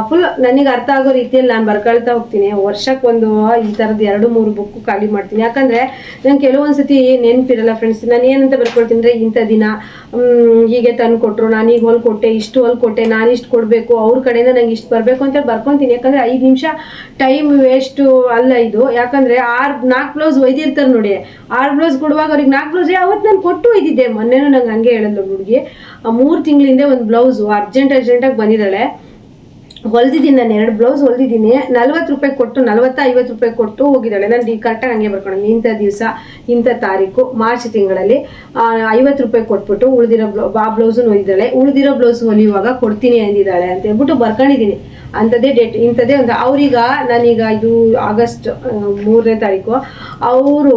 ಫುಲ್ ನನಗೆ ಅರ್ಥ ಆಗೋ ರೀತಿಯಲ್ಲಿ ನಾನು ಬರ್ಕೊಳ್ತಾ ಹೋಗ್ತೀನಿ. ವರ್ಷಕ್ಕೊಂದು ಈ ಥರದ್ದು 2-3 ಬುಕ್ ಖಾಲಿ ಮಾಡ್ತೀನಿ. ಯಾಕಂದರೆ ನಂಗೆ ಕೆಲವೊಂದು ಸತಿ ನೆನಪಿರಲ್ಲ ಫ್ರೆಂಡ್ಸ್. ನಾನು ಏನಂತ ಬರ್ಕೊಳ್ತೀನಿ ಅಂದರೆ, ಇಂಥ ದಿನ ಹೀಗೆ ತಂದು ಕೊಟ್ಟರು, ನಾನು ಈಗ ಹೊಲ್ ಕೊಟ್ಟೆ, ಇಷ್ಟು ಹೊಲ್ ಕೊಟ್ಟೆ, ನಾನು ಇಷ್ಟು ಕೊಡಬೇಕು, ಅವ್ರ ಕಡೆಯಿಂದ ನಂಗೆ ಇಷ್ಟು ಬರಬೇಕು ಅಂತೇಳಿ ಬರ್ಕೊತೀನಿ. ಯಾಕಂದರೆ 5 ನಿಮಿಷ ಟೈಮ್ ವೇಸ್ಟು ಅಲ್ಲ ಇದು. ಯಾಕಂದರೆ 4 ಬ್ಲೌಸ್ ಒಯ್ದಿರ್ತಾರೆ ನೋಡಿ, 6 ಬ್ಲೌಸ್ ಕೊಡುವಾಗ ಅವ್ರಿಗೆ 4 ಬ್ಲೌಸ್ ಅವತ್ತು ನಾನು ಕೊಟ್ಟು ಒಯ್ದಿದ್ದೆ. ಮೊನ್ನೆನೂ ನಂಗೆ ಹಂಗೆ ಹೇಳಿದ್ಲು ಹುಡುಗಿ, 3 ತಿಂಗಳಿಂದ ಒಂದು ಬ್ಲೌಸು ಅರ್ಜೆಂಟಾಗಿ ಬಂದಿದ್ದಾಳೆ, ಹೊಲ್ದಿದ್ದೀನಿ. ನಾನು 2 ಬ್ಲೌಸ್ ಹೊಲ್ದಿದ್ದೀನಿ, 40 ರೂಪಾಯಿ ಕೊಟ್ಟು 40-50 ರೂಪಾಯಿ ಕೊಟ್ಟು ಹೋಗಿದ್ದಾಳೆ. ನಾನು ಕರೆಕ್ಟಾಗಿ ಹಂಗೆ ಬರ್ಕೊಂಡು, ಇಂಥ ದಿವಸ ಇಂಥ ತಾರೀಕು ಮಾರ್ಚ್ ತಿಂಗಳಲ್ಲಿ 50 ರೂಪಾಯಿ ಕೊಟ್ಬಿಟ್ಟು ಉಳಿದಿರೋ ಬ್ಲೌಸನ್ನು ಹೊಲಿದ್ದಾಳೆ. ಉಳಿದಿರೋ ಬ್ಲೌಸ್ ಹೊಲಿಯುವಾಗ ಕೊಡ್ತೀನಿ ಅಂದಿದ್ದಾಳೆ ಅಂತ ಹೇಳ್ಬಿಟ್ಟು ಬರ್ಕೊಂಡಿದ್ದೀನಿ. ಅಂಥದ್ದೇ ಡೇಟ್, ಇಂಥದ್ದೇ ಒಂದು. ಅವ್ರೀಗ ನಾನೀಗ ಇದು ಆಗಸ್ಟ್ 3ನೇ ತಾರೀಕು, ಅವರು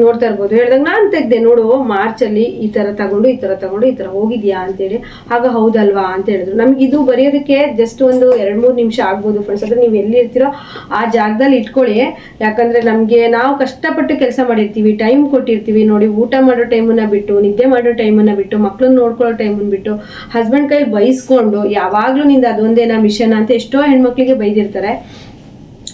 ನೋಡ್ತಾ ಇರ್ಬೋದು, ಹೇಳ್ದಾಗ ನಾನು ತೆಗ್ದೆ ನೋಡು ಮಾರ್ಚಲ್ಲಿ ಈ ಥರ ತಗೊಂಡು ಈ ಥರ ಹೋಗಿದ್ಯಾ ಅಂತೇಳಿ. ಆಗ ಹೌದಲ್ವಾ ಅಂತ ಹೇಳಿದ್ರು. ನಮ್ಗೆ ಇದು ಬರೆಯೋದಕ್ಕೆ ಜಸ್ಟ್ ಒಂದು 2-3 ನಿಮಿಷ ಆಗ್ಬೋದು ಫ್ರೆಂಡ್ಸ್. ಅಂದರೆ ನೀವು ಎಲ್ಲಿ ಇರ್ತೀರೋ ಆ ಜಾಗದಲ್ಲಿ ಇಟ್ಕೊಳ್ಳಿ. ಯಾಕಂದರೆ ನಮಗೆ ನಾವು ಕಷ್ಟಪಟ್ಟು ಕೆಲಸ ಮಾಡಿರ್ತೀವಿ, ಟೈಮ್ ಕೊಟ್ಟಿರ್ತೀವಿ ನೋಡಿ, ಊಟ ಮಾಡೋ ಟೈಮನ್ನು ಬಿಟ್ಟು, ನಿದ್ದೆ ಮಾಡೋ ಟೈಮನ್ನು ಬಿಟ್ಟು, ಮಕ್ಕಳನ್ನ ನೋಡ್ಕೊಳ್ಳೋ ಟೈಮನ್ನು ಬಿಟ್ಟು, ಹಸ್ಬೆಂಡ್ ಕೈ ಬೈಸ್ಕೊಂಡು ಯಾವಾಗಲೂ ನಿಂದ ಅದೊಂದೇನಾ ಮಿಷನ್ ಅಂತ ಎಷ್ಟೋ ಹೆಣ್ಮಕ್ಳಿಗೆ ಬೈದಿರ್ತಾರೆ.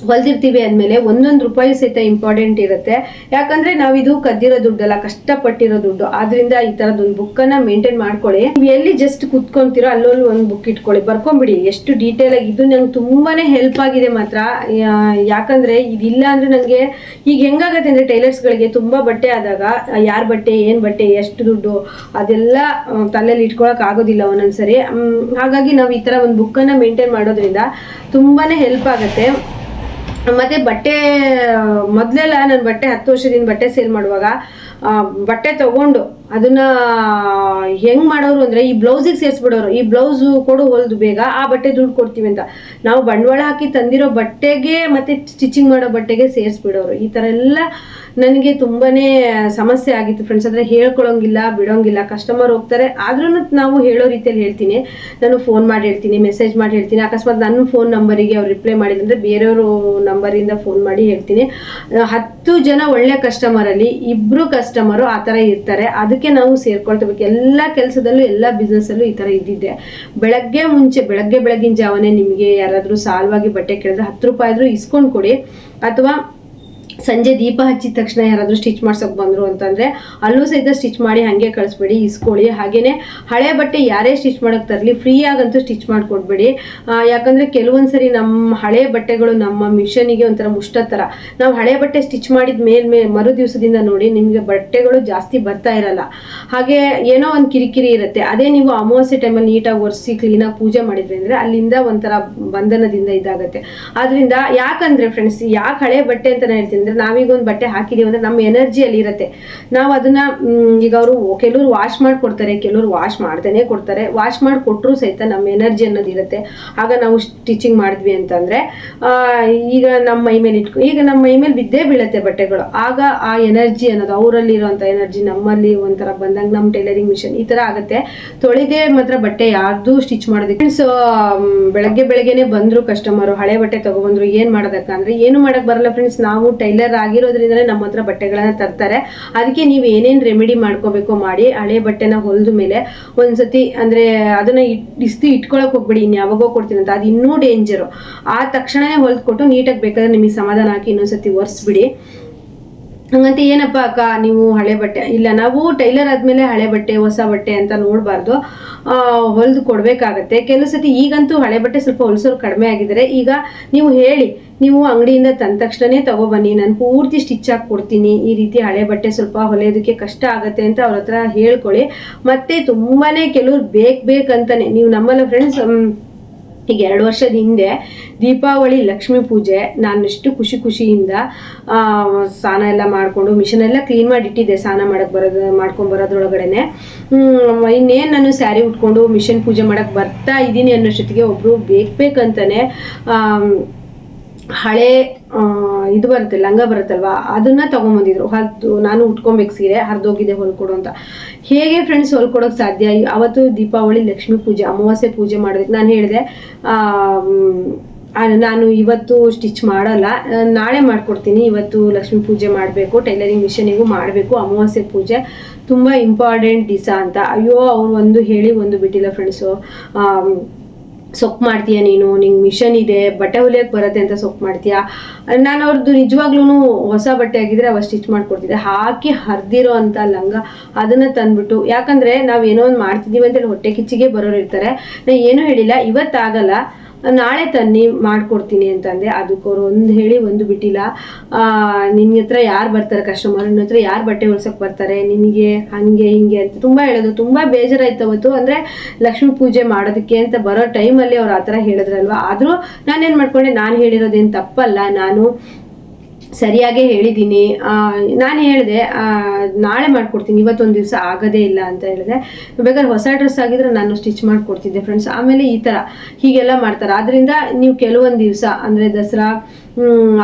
ಹೊಲ್ದಿರ್ತೀವಿ ಅಂದಮೇಲೆ 1 ರೂಪಾಯಿ ಸಹಿತ ಇಂಪಾರ್ಟೆಂಟ್ ಇರುತ್ತೆ. ಯಾಕಂದರೆ ನಾವಿದು ಕದ್ದಿರೋ ದುಡ್ಡಲ್ಲ, ಕಷ್ಟಪಟ್ಟಿರೋ ದುಡ್ಡು. ಆದ್ದರಿಂದ ಈ ಥರದೊಂದು ಬುಕ್ಕನ್ನು ಮೇಂಟೈನ್ ಮಾಡ್ಕೊಳ್ಳಿ. ನೀವು ಎಲ್ಲಿ ಜಸ್ಟ್ ಕುತ್ಕೊಳ್ತೀರೋ ಅಲ್ಲೊಂದು ಒಂದು ಬುಕ್ ಇಟ್ಕೊಳ್ಳಿ, ಬರ್ಕೊಂಬಿಡಿ ಎಷ್ಟು ಡೀಟೇಲಾಗಿ. ಇದು ನಂಗೆ ತುಂಬಾ ಹೆಲ್ಪ್ ಆಗಿದೆ ಮಾತ್ರ. ಯಾಕಂದರೆ ಇದಿಲ್ಲ ಅಂದರೆ ನನಗೆ ಈಗ ಹೆಂಗಾಗತ್ತೆ ಅಂದರೆ, ಟೈಲರ್ಸ್ಗಳಿಗೆ ತುಂಬ ಬಟ್ಟೆ ಆದಾಗ ಯಾರ ಬಟ್ಟೆ, ಏನು ಬಟ್ಟೆ, ಎಷ್ಟು ದುಡ್ಡು, ಅದೆಲ್ಲ ತಲೆಯಲ್ಲಿ ಇಟ್ಕೊಳಕ್ಕೆ ಆಗೋದಿಲ್ಲ ಒಂದೊಂದ್ಸರಿ. ಹಾಗಾಗಿ ನಾವು ಈ ಥರ ಒಂದು ಬುಕ್ಕನ್ನು ಮೇಂಟೈನ್ ಮಾಡೋದ್ರಿಂದ ತುಂಬಾ ಹೆಲ್ಪ್ ಆಗುತ್ತೆ. ಮತ್ತು ಬಟ್ಟೆ ಮೊದಲೆಲ್ಲ ನಾನು ಬಟ್ಟೆ 10 ವರ್ಷದಿಂದ ಬಟ್ಟೆ ಸೇಲ್ ಮಾಡುವಾಗ ಬಟ್ಟೆ ತಗೊಂಡು ಅದನ್ನು ಹೆಂಗೆ ಮಾಡೋರು ಅಂದರೆ, ಈ ಬ್ಲೌಸಿಗೆ ಸೇರಿಸ್ಬಿಡೋರು, ಈ ಬ್ಲೌಸು ಕೊಡು ಹೊಲ್ದು ಬೇಗ, ಆ ಬಟ್ಟೆ ದುಡ್ಡು ಕೊಡ್ತೀವಿ ಅಂತ. ನಾವು ಬಂಡವಾಳ ಹಾಕಿ ತಂದಿರೋ ಬಟ್ಟೆಗೆ ಮತ್ತು ಸ್ಟಿಚಿಂಗ್ ಮಾಡೋ ಬಟ್ಟೆಗೆ ಸೇರಿಸ್ಬಿಡೋರು. ಈ ಥರ ಎಲ್ಲ ನನಗೆ ತುಂಬಾ ಸಮಸ್ಯೆ ಆಗಿತ್ತು ಫ್ರೆಂಡ್ಸ್. ಅಂದರೆ ಹೇಳ್ಕೊಳಂಗಿಲ್ಲ, ಬಿಡೋಂಗಿಲ್ಲ, ಕಸ್ಟಮರ್ ಹೋಗ್ತಾರೆ. ಆದ್ರೂ ನಾವು ಹೇಳೋ ರೀತಿಯಲ್ಲಿ ಹೇಳ್ತೀನಿ. ನಾನು ಫೋನ್ ಮಾಡಿ ಹೇಳ್ತೀನಿ, ಮೆಸೇಜ್ ಮಾಡಿ ಹೇಳ್ತೀನಿ. ಅಕಸ್ಮಾತ್ ನನ್ನ ಫೋನ್ ನಂಬರಿಗೆ ಅವ್ರು ರಿಪ್ಲೈ ಮಾಡಿದ್ರೆ ಬೇರೆಯವರು ನಂಬರಿಂದ ಫೋನ್ ಮಾಡಿ ಹೇಳ್ತೀನಿ. 10 ಜನ ಒಳ್ಳೆ ಕಸ್ಟಮರಲ್ಲಿ 2 ಕಸ್ಟಮರು ಆ ಥರ ಇರ್ತಾರೆ. ಅದಕ್ಕೆ ನಾವು ಸೇರ್ಕೊಳ್ತಬೇಕು. ಎಲ್ಲ ಕೆಲಸದಲ್ಲೂ ಎಲ್ಲ ಬಿಸ್ನೆಸ್ಸಲ್ಲೂ ಈ ಥರ ಇದ್ದಿದ್ದೆ. ಬೆಳಗ್ಗಿನ ಜಾವನೇ ನಿಮಗೆ ಯಾರಾದರೂ ಸಾಲವಾಗಿ ಬಟ್ಟೆ ಕೇಳಿದ್ರೆ 10 ರೂಪಾಯಿ ಆದರೂ ಇಸ್ಕೊಂಡು ಕೊಡಿ. ಅಥವಾ ಸಂಜೆ ದೀಪ ಹಚ್ಚಿದ ತಕ್ಷಣ ಯಾರಾದರೂ ಸ್ಟಿಚ್ ಮಾಡ್ಸೋಕೆ ಬಂದರು ಅಂತಂದರೆ ಅಲ್ಲೂ ಸಹಿತ ಸ್ಟಿಚ್ ಮಾಡಿ ಹಾಗೆ ಕಳಿಸ್ಬೇಡಿ, ಇಸ್ಕೊಳ್ಳಿ. ಹಾಗೆಯೇ ಹಳೆ ಬಟ್ಟೆ ಯಾರೇ ಸ್ಟಿಚ್ ಮಾಡೋಕ್ಕೆ ತರಲಿ ಫ್ರೀಯಾಗಂತೂ ಸ್ಟಿಚ್ ಮಾಡಿಕೊಡ್ಬೇಡಿ. ಯಾಕಂದರೆ ಕೆಲವೊಂದು ಸರಿ ನಮ್ಮ ಹಳೆ ಬಟ್ಟೆಗಳು ನಮ್ಮ ಮಿಷನಿಗೆ ಒಂಥರ ಮುಷ್ಟ ಥರ. ನಾವು ಹಳೆ ಬಟ್ಟೆ ಸ್ಟಿಚ್ ಮಾಡಿದ ಮರು ದಿವಸದಿಂದ ನೋಡಿ ನಿಮಗೆ ಬಟ್ಟೆಗಳು ಜಾಸ್ತಿ ಬರ್ತಾ ಇರಲ್ಲ. ಹಾಗೆ ಏನೋ ಒಂದು ಕಿರಿಕಿರಿ ಇರುತ್ತೆ. ಅದೇ ನೀವು ಅಮಾವಾಸ್ಯೆ ಟೈಮಲ್ಲಿ ನೀಟಾಗಿ ಒರೆಸಿ ಕ್ಲೀನಾಗಿ ಪೂಜೆ ಮಾಡಿದ್ರಿ ಅಂದರೆ ಅಲ್ಲಿಂದ ಒಂಥರ ಬಂಧನದಿಂದ ಇದಾಗುತ್ತೆ. ಆದ್ದರಿಂದ ಯಾಕಂದರೆ ಫ್ರೆಂಡ್ಸ್, ಯಾಕೆ ಹಳೆ ಬಟ್ಟೆ ಅಂತ ನಾನು ಹೇಳ್ತೀನಿ ಅಂದರೆ, ಅಂದರೆ ನಾವೀಗ ಒಂದು ಬಟ್ಟೆ ಹಾಕಿದೀವಿ ಅಂದರೆ ನಮ್ಮ ಎನರ್ಜಿ ಅಲ್ಲಿ ಇರುತ್ತೆ. ನಾವು ಅದನ್ನ ಈಗ ಅವರು ಕೆಲವರು ವಾಶ್ ಮಾಡಿ ಕೊಡ್ತಾರೆ, ಕೆಲವರು ವಾಶ್ ಮಾಡ್ದೇನೆ ಕೊಡ್ತಾರೆ. ವಾಶ್ ಮಾಡಿ ಕೊಟ್ಟರು ಸಹಿತ ನಮ್ಮ ಎನರ್ಜಿ ಅನ್ನೋದು ಇರುತ್ತೆ. ಆಗ ನಾವು ಸ್ಟಿಚಿಂಗ್ ಮಾಡಿದ್ವಿ ಅಂತಂದರೆ ಈಗ ನಮ್ಮ ಮೈ ಮೇಲೆ ಈಗ ನಮ್ಮ ಮೈ ಮೇಲೆ ಬಿದ್ದೇ ಬೀಳುತ್ತೆ ಬಟ್ಟೆಗಳು. ಆಗ ಆ ಎನರ್ಜಿ ಅನ್ನೋದು ಅವರಲ್ಲಿ ಇರುವಂಥ ಎನರ್ಜಿ ನಮ್ಮಲ್ಲಿ ಒಂಥರ ಬಂದಾಗ ನಮ್ಮ ಟೈಲರಿಂಗ್ ಮಿಷನ್ ಈ ಥರ ಆಗುತ್ತೆ. ತೊಳೆದೇ ಮಾತ್ರ ಬಟ್ಟೆ ಯಾರ್ದು ಸ್ಟಿಚ್ ಮಾಡೋದಕ್ಕೆ. ಸೊ ಬೆಳಗ್ಗೆನೆ ಬಂದರು ಕಸ್ಟಮರು, ಹಳೆ ಬಟ್ಟೆ ತೊಗೊಬಂದ್ರು. ಏನು ಮಾಡೋದಕ್ಕಂದ್ರೆ ಏನು ಮಾಡೋಕ್ಕೆ ಬರಲ್ಲ ಫ್ರೆಂಡ್ಸ್. ನಾವು ಟೈಲರ್ ಆಗಿರೋದ್ರಿಂದಲೇ ನಮ್ಮ ಹತ್ರ ಬಟ್ಟೆಗಳನ್ನ ತರ್ತಾರೆ. ಅದಕ್ಕೆ ನೀವು ಏನೇನು ರೆಮಿಡಿ ಮಾಡ್ಕೋಬೇಕೋ ಮಾಡಿ. ಹಳೆ ಬಟ್ಟೆನ ಹೊಲಿದ ಮೇಲೆ ಒಂದ್ಸತಿ ಅಂದರೆ ಅದನ್ನು ಇಟ್ಕೊಳಕ್ಕೆ ಹೋಗ್ಬಿಡಿ, ಇನ್ನು ಯಾವಾಗೋ ಕೊಡ್ತೀನಿ ಅಂತ, ಅದು ಇನ್ನೂ ಡೇಂಜರು. ಆ ತಕ್ಷಣವೇ ಹೊಲಿದ್ಕೊಟ್ಟು ನೀಟಾಗಿ ಬೇಕಾದ್ರೆ ನಿಮಗೆ ಸಮಾಧಾನ ಹಾಕಿ ಇನ್ನೊಂದ್ಸತಿ ಒರೆಸ್ಬಿಡಿ. ಹಂಗಂತ ಏನಪ್ಪ ಅಕ್ಕ ನೀವು ಹಳೆ ಬಟ್ಟೆ ಇಲ್ಲ, ನಾವು ಟೈಲರ್ ಆದಮೇಲೆ ಹಳೆ ಬಟ್ಟೆ ಹೊಸ ಬಟ್ಟೆ ಅಂತ ನೋಡಬಾರ್ದು, ಹೊಲಿದು ಕೊಡಬೇಕಾಗತ್ತೆ. ಕೆಲವು ಸತಿ ಈಗಂತೂ ಹಳೆ ಬಟ್ಟೆ ಸ್ವಲ್ಪ ಹೊಲಿಸೋರು ಕಡಿಮೆ ಆಗಿದ್ದಾರೆ. ಈಗ ನೀವು ಹೇಳಿ, ನೀವು ಅಂಗಡಿಯಿಂದ ತಂದ ತಕ್ಷಣನೇ ತಗೊಬನ್ನಿ, ನಾನು ಪೂರ್ತಿ ಸ್ಟಿಚ್ ಹಾಕಿ ಕೊಡ್ತೀನಿ, ಈ ರೀತಿ ಹಳೆ ಬಟ್ಟೆ ಸ್ವಲ್ಪ ಹೊಲಿಯೋದಕ್ಕೆ ಕಷ್ಟ ಆಗುತ್ತೆ ಅಂತ ಅವ್ರ ಹತ್ರ ಹೇಳ್ಕೊಳ್ಳಿ. ಮತ್ತು ತುಂಬಾ ಕೆಲವ್ರು ಬೇಕಂತಾನೆ ನೀವು ನಮ್ಮಲ್ಲ ಫ್ರೆಂಡ್ಸ್. ಈಗ 2 ವರ್ಷದ ಹಿಂದೆ ದೀಪಾವಳಿ ಲಕ್ಷ್ಮೀ ಪೂಜೆ, ನಾನು ಎಷ್ಟು ಖುಷಿಯಿಂದ ಸ್ನಾನ ಎಲ್ಲ ಮಾಡಿಕೊಂಡು ಮಿಷನ್ ಎಲ್ಲ ಕ್ಲೀನ್ ಮಾಡಿ ಇಟ್ಟಿದ್ದೆ, ಸ್ನಾನ ಮಾಡ್ಕೊಂಬರೋದ್ರೊಳಗಡೆನೆ ಇನ್ನೇನು ನಾನು ಸ್ಯಾರಿ ಉಟ್ಕೊಂಡು ಮಿಷನ್ ಪೂಜೆ ಮಾಡೋಕ್ಕೆ ಬರ್ತಾ ಇದ್ದೀನಿ ಅನ್ನೋಷ್ಟೊತ್ತಿಗೆ ಒಬ್ಬರು ಬೇಕಂತಾನೆ ಹಳೆ ಇದು ಬರುತ್ತೆ, ಲಂಗ ಬರುತ್ತಲ್ವಾ, ಅದನ್ನ ತಗೊಂಬಂದಿದ್ರು. ನಾನು ಉಟ್ಕೊಬೇಕು ಸೀರೆ, ಹರಿದೋಗಿದೆ ಹೊಲ್ಕೊಡು ಅಂತ. ಹೇಗೆ ಫ್ರೆಂಡ್ಸ್ ಹೊಲ್ಕೊಡೋಕೆ ಸಾಧ್ಯ? ಅವತ್ತು ದೀಪಾವಳಿ ಲಕ್ಷ್ಮೀ ಪೂಜೆ, ಅಮಾವಾಸ್ಯೆ ಪೂಜೆ ಮಾಡೋದಕ್ಕೆ ನಾನು ಹೇಳಿದೆ ನಾನು ಇವತ್ತು ಸ್ಟಿಚ್ ಮಾಡಲ್ಲ, ನಾಳೆ ಮಾಡ್ಕೊಡ್ತೀನಿ. ಇವತ್ತು ಲಕ್ಷ್ಮೀ ಪೂಜೆ ಮಾಡಬೇಕು, ಟೈಲರಿಂಗ್ ಮಿಷನಿಗೂ ಮಾಡಬೇಕು, ಅಮಾವಾಸ್ಯೆ ಪೂಜೆ ತುಂಬ ಇಂಪಾರ್ಟೆಂಟ್ ದಿವಸ ಅಂತ. ಅಯ್ಯೋ ಅವ್ರು ಒಂದು ಹೇಳಿ ಒಂದು ಬಿಟ್ಟಿಲ್ಲ ಫ್ರೆಂಡ್ಸು. ಸೊಪ್ಪು ಮಾಡ್ತೀಯ ನೀನು, ನಿಂಗೆ ಮಿಷನ್ ಇದೆ, ಬಟ್ಟೆ ಹೊಲಿಯೋಕ್ಕೆ ಬರುತ್ತೆ ಅಂತ ಸೊಪ್ಪು ಮಾಡ್ತೀಯಾ? ನಾನು ಅವ್ರದ್ದು ನಿಜವಾಗ್ಲೂ ಹೊಸ ಬಟ್ಟೆ ಆಗಿದ್ರೆ ಅವ ಸ್ಟಿಚ್ ಮಾಡಿಕೊಡ್ತಿದ್ದೆ. ಹಾಕಿ ಹರಿದಿರೋ ಅಂಥ ಲಂಗ ಅದನ್ನು ತಂದುಬಿಟ್ಟು, ಯಾಕಂದರೆ ನಾವು ಏನೋ ಒಂದು ಮಾಡ್ತಿದ್ದೀವಿ ಅಂತೇಳಿ ಹೊಟ್ಟೆ ಕಿಚ್ಚಿಗೆ ಬರೋರು ಇರ್ತಾರೆ. ನಾನು ಏನೂ ಹೇಳಿಲ್ಲ, ಇವತ್ತಾಗಲ್ಲ ನಾಳೆ ತನ್ನಿ ಮಾಡ್ಕೊಡ್ತೀನಿ ಅಂತಂದೆ. ಅದಕ್ಕವ್ರು ಒಂದು ಹೇಳಿ ಒಂದು ಬಿಟ್ಟಿಲ್ಲ. ನಿನ್ನ ಹತ್ರ ಯಾರು ಬರ್ತಾರೆ ಕಸ್ಟಮರ್, ನಿನ್ನ ಹತ್ರ ಯಾರು ಬಟ್ಟೆ ಹೊಲ್ಸಕ್ಕೆ ಬರ್ತಾರೆ, ನಿನಗೆ ಹಂಗೆ ಹಿಂಗೆ ಅಂತ ತುಂಬ ಹೇಳೋದು. ತುಂಬ ಬೇಜಾರಾಯ್ತು ಅವತ್ತು. ಅಂದರೆ ಲಕ್ಷ್ಮೀ ಪೂಜೆ ಮಾಡೋದಕ್ಕೆ ಅಂತ ಬರೋ ಟೈಮಲ್ಲಿ ಅವ್ರು ಆ ಥರ ಹೇಳಿದ್ರಲ್ವ. ಆದರೂ ನಾನೇನು ಮಾಡ್ಕೊಂಡೆ, ನಾನು ಹೇಳಿರೋದೇನು ತಪ್ಪಲ್ಲ, ನಾನು ಸರಿಯಾಗೇ ಹೇಳಿದ್ದೀನಿ. ನಾನು ಹೇಳಿದೆ ನಾಳೆ ಮಾಡ್ಕೊಡ್ತೀನಿ, ಇವತ್ತೊಂದು ದಿವಸ ಆಗೋದೇ ಇಲ್ಲ ಅಂತ ಹೇಳಿದೆ. ಬೇಕಾದ್ರೆ ಹೊಸ ಡ್ರೆಸ್ ಆಗಿದ್ರೆ ನಾನು ಸ್ಟಿಚ್ ಮಾಡಿಕೊಡ್ತಿದ್ದೆ ಫ್ರೆಂಡ್ಸ್. ಆಮೇಲೆ ಈ ಥರ ಹೀಗೆಲ್ಲ ಮಾಡ್ತಾರೆ. ಆದ್ದರಿಂದ ನೀವು ಕೆಲವೊಂದು ದಿವಸ ಅಂದರೆ ದಸರಾ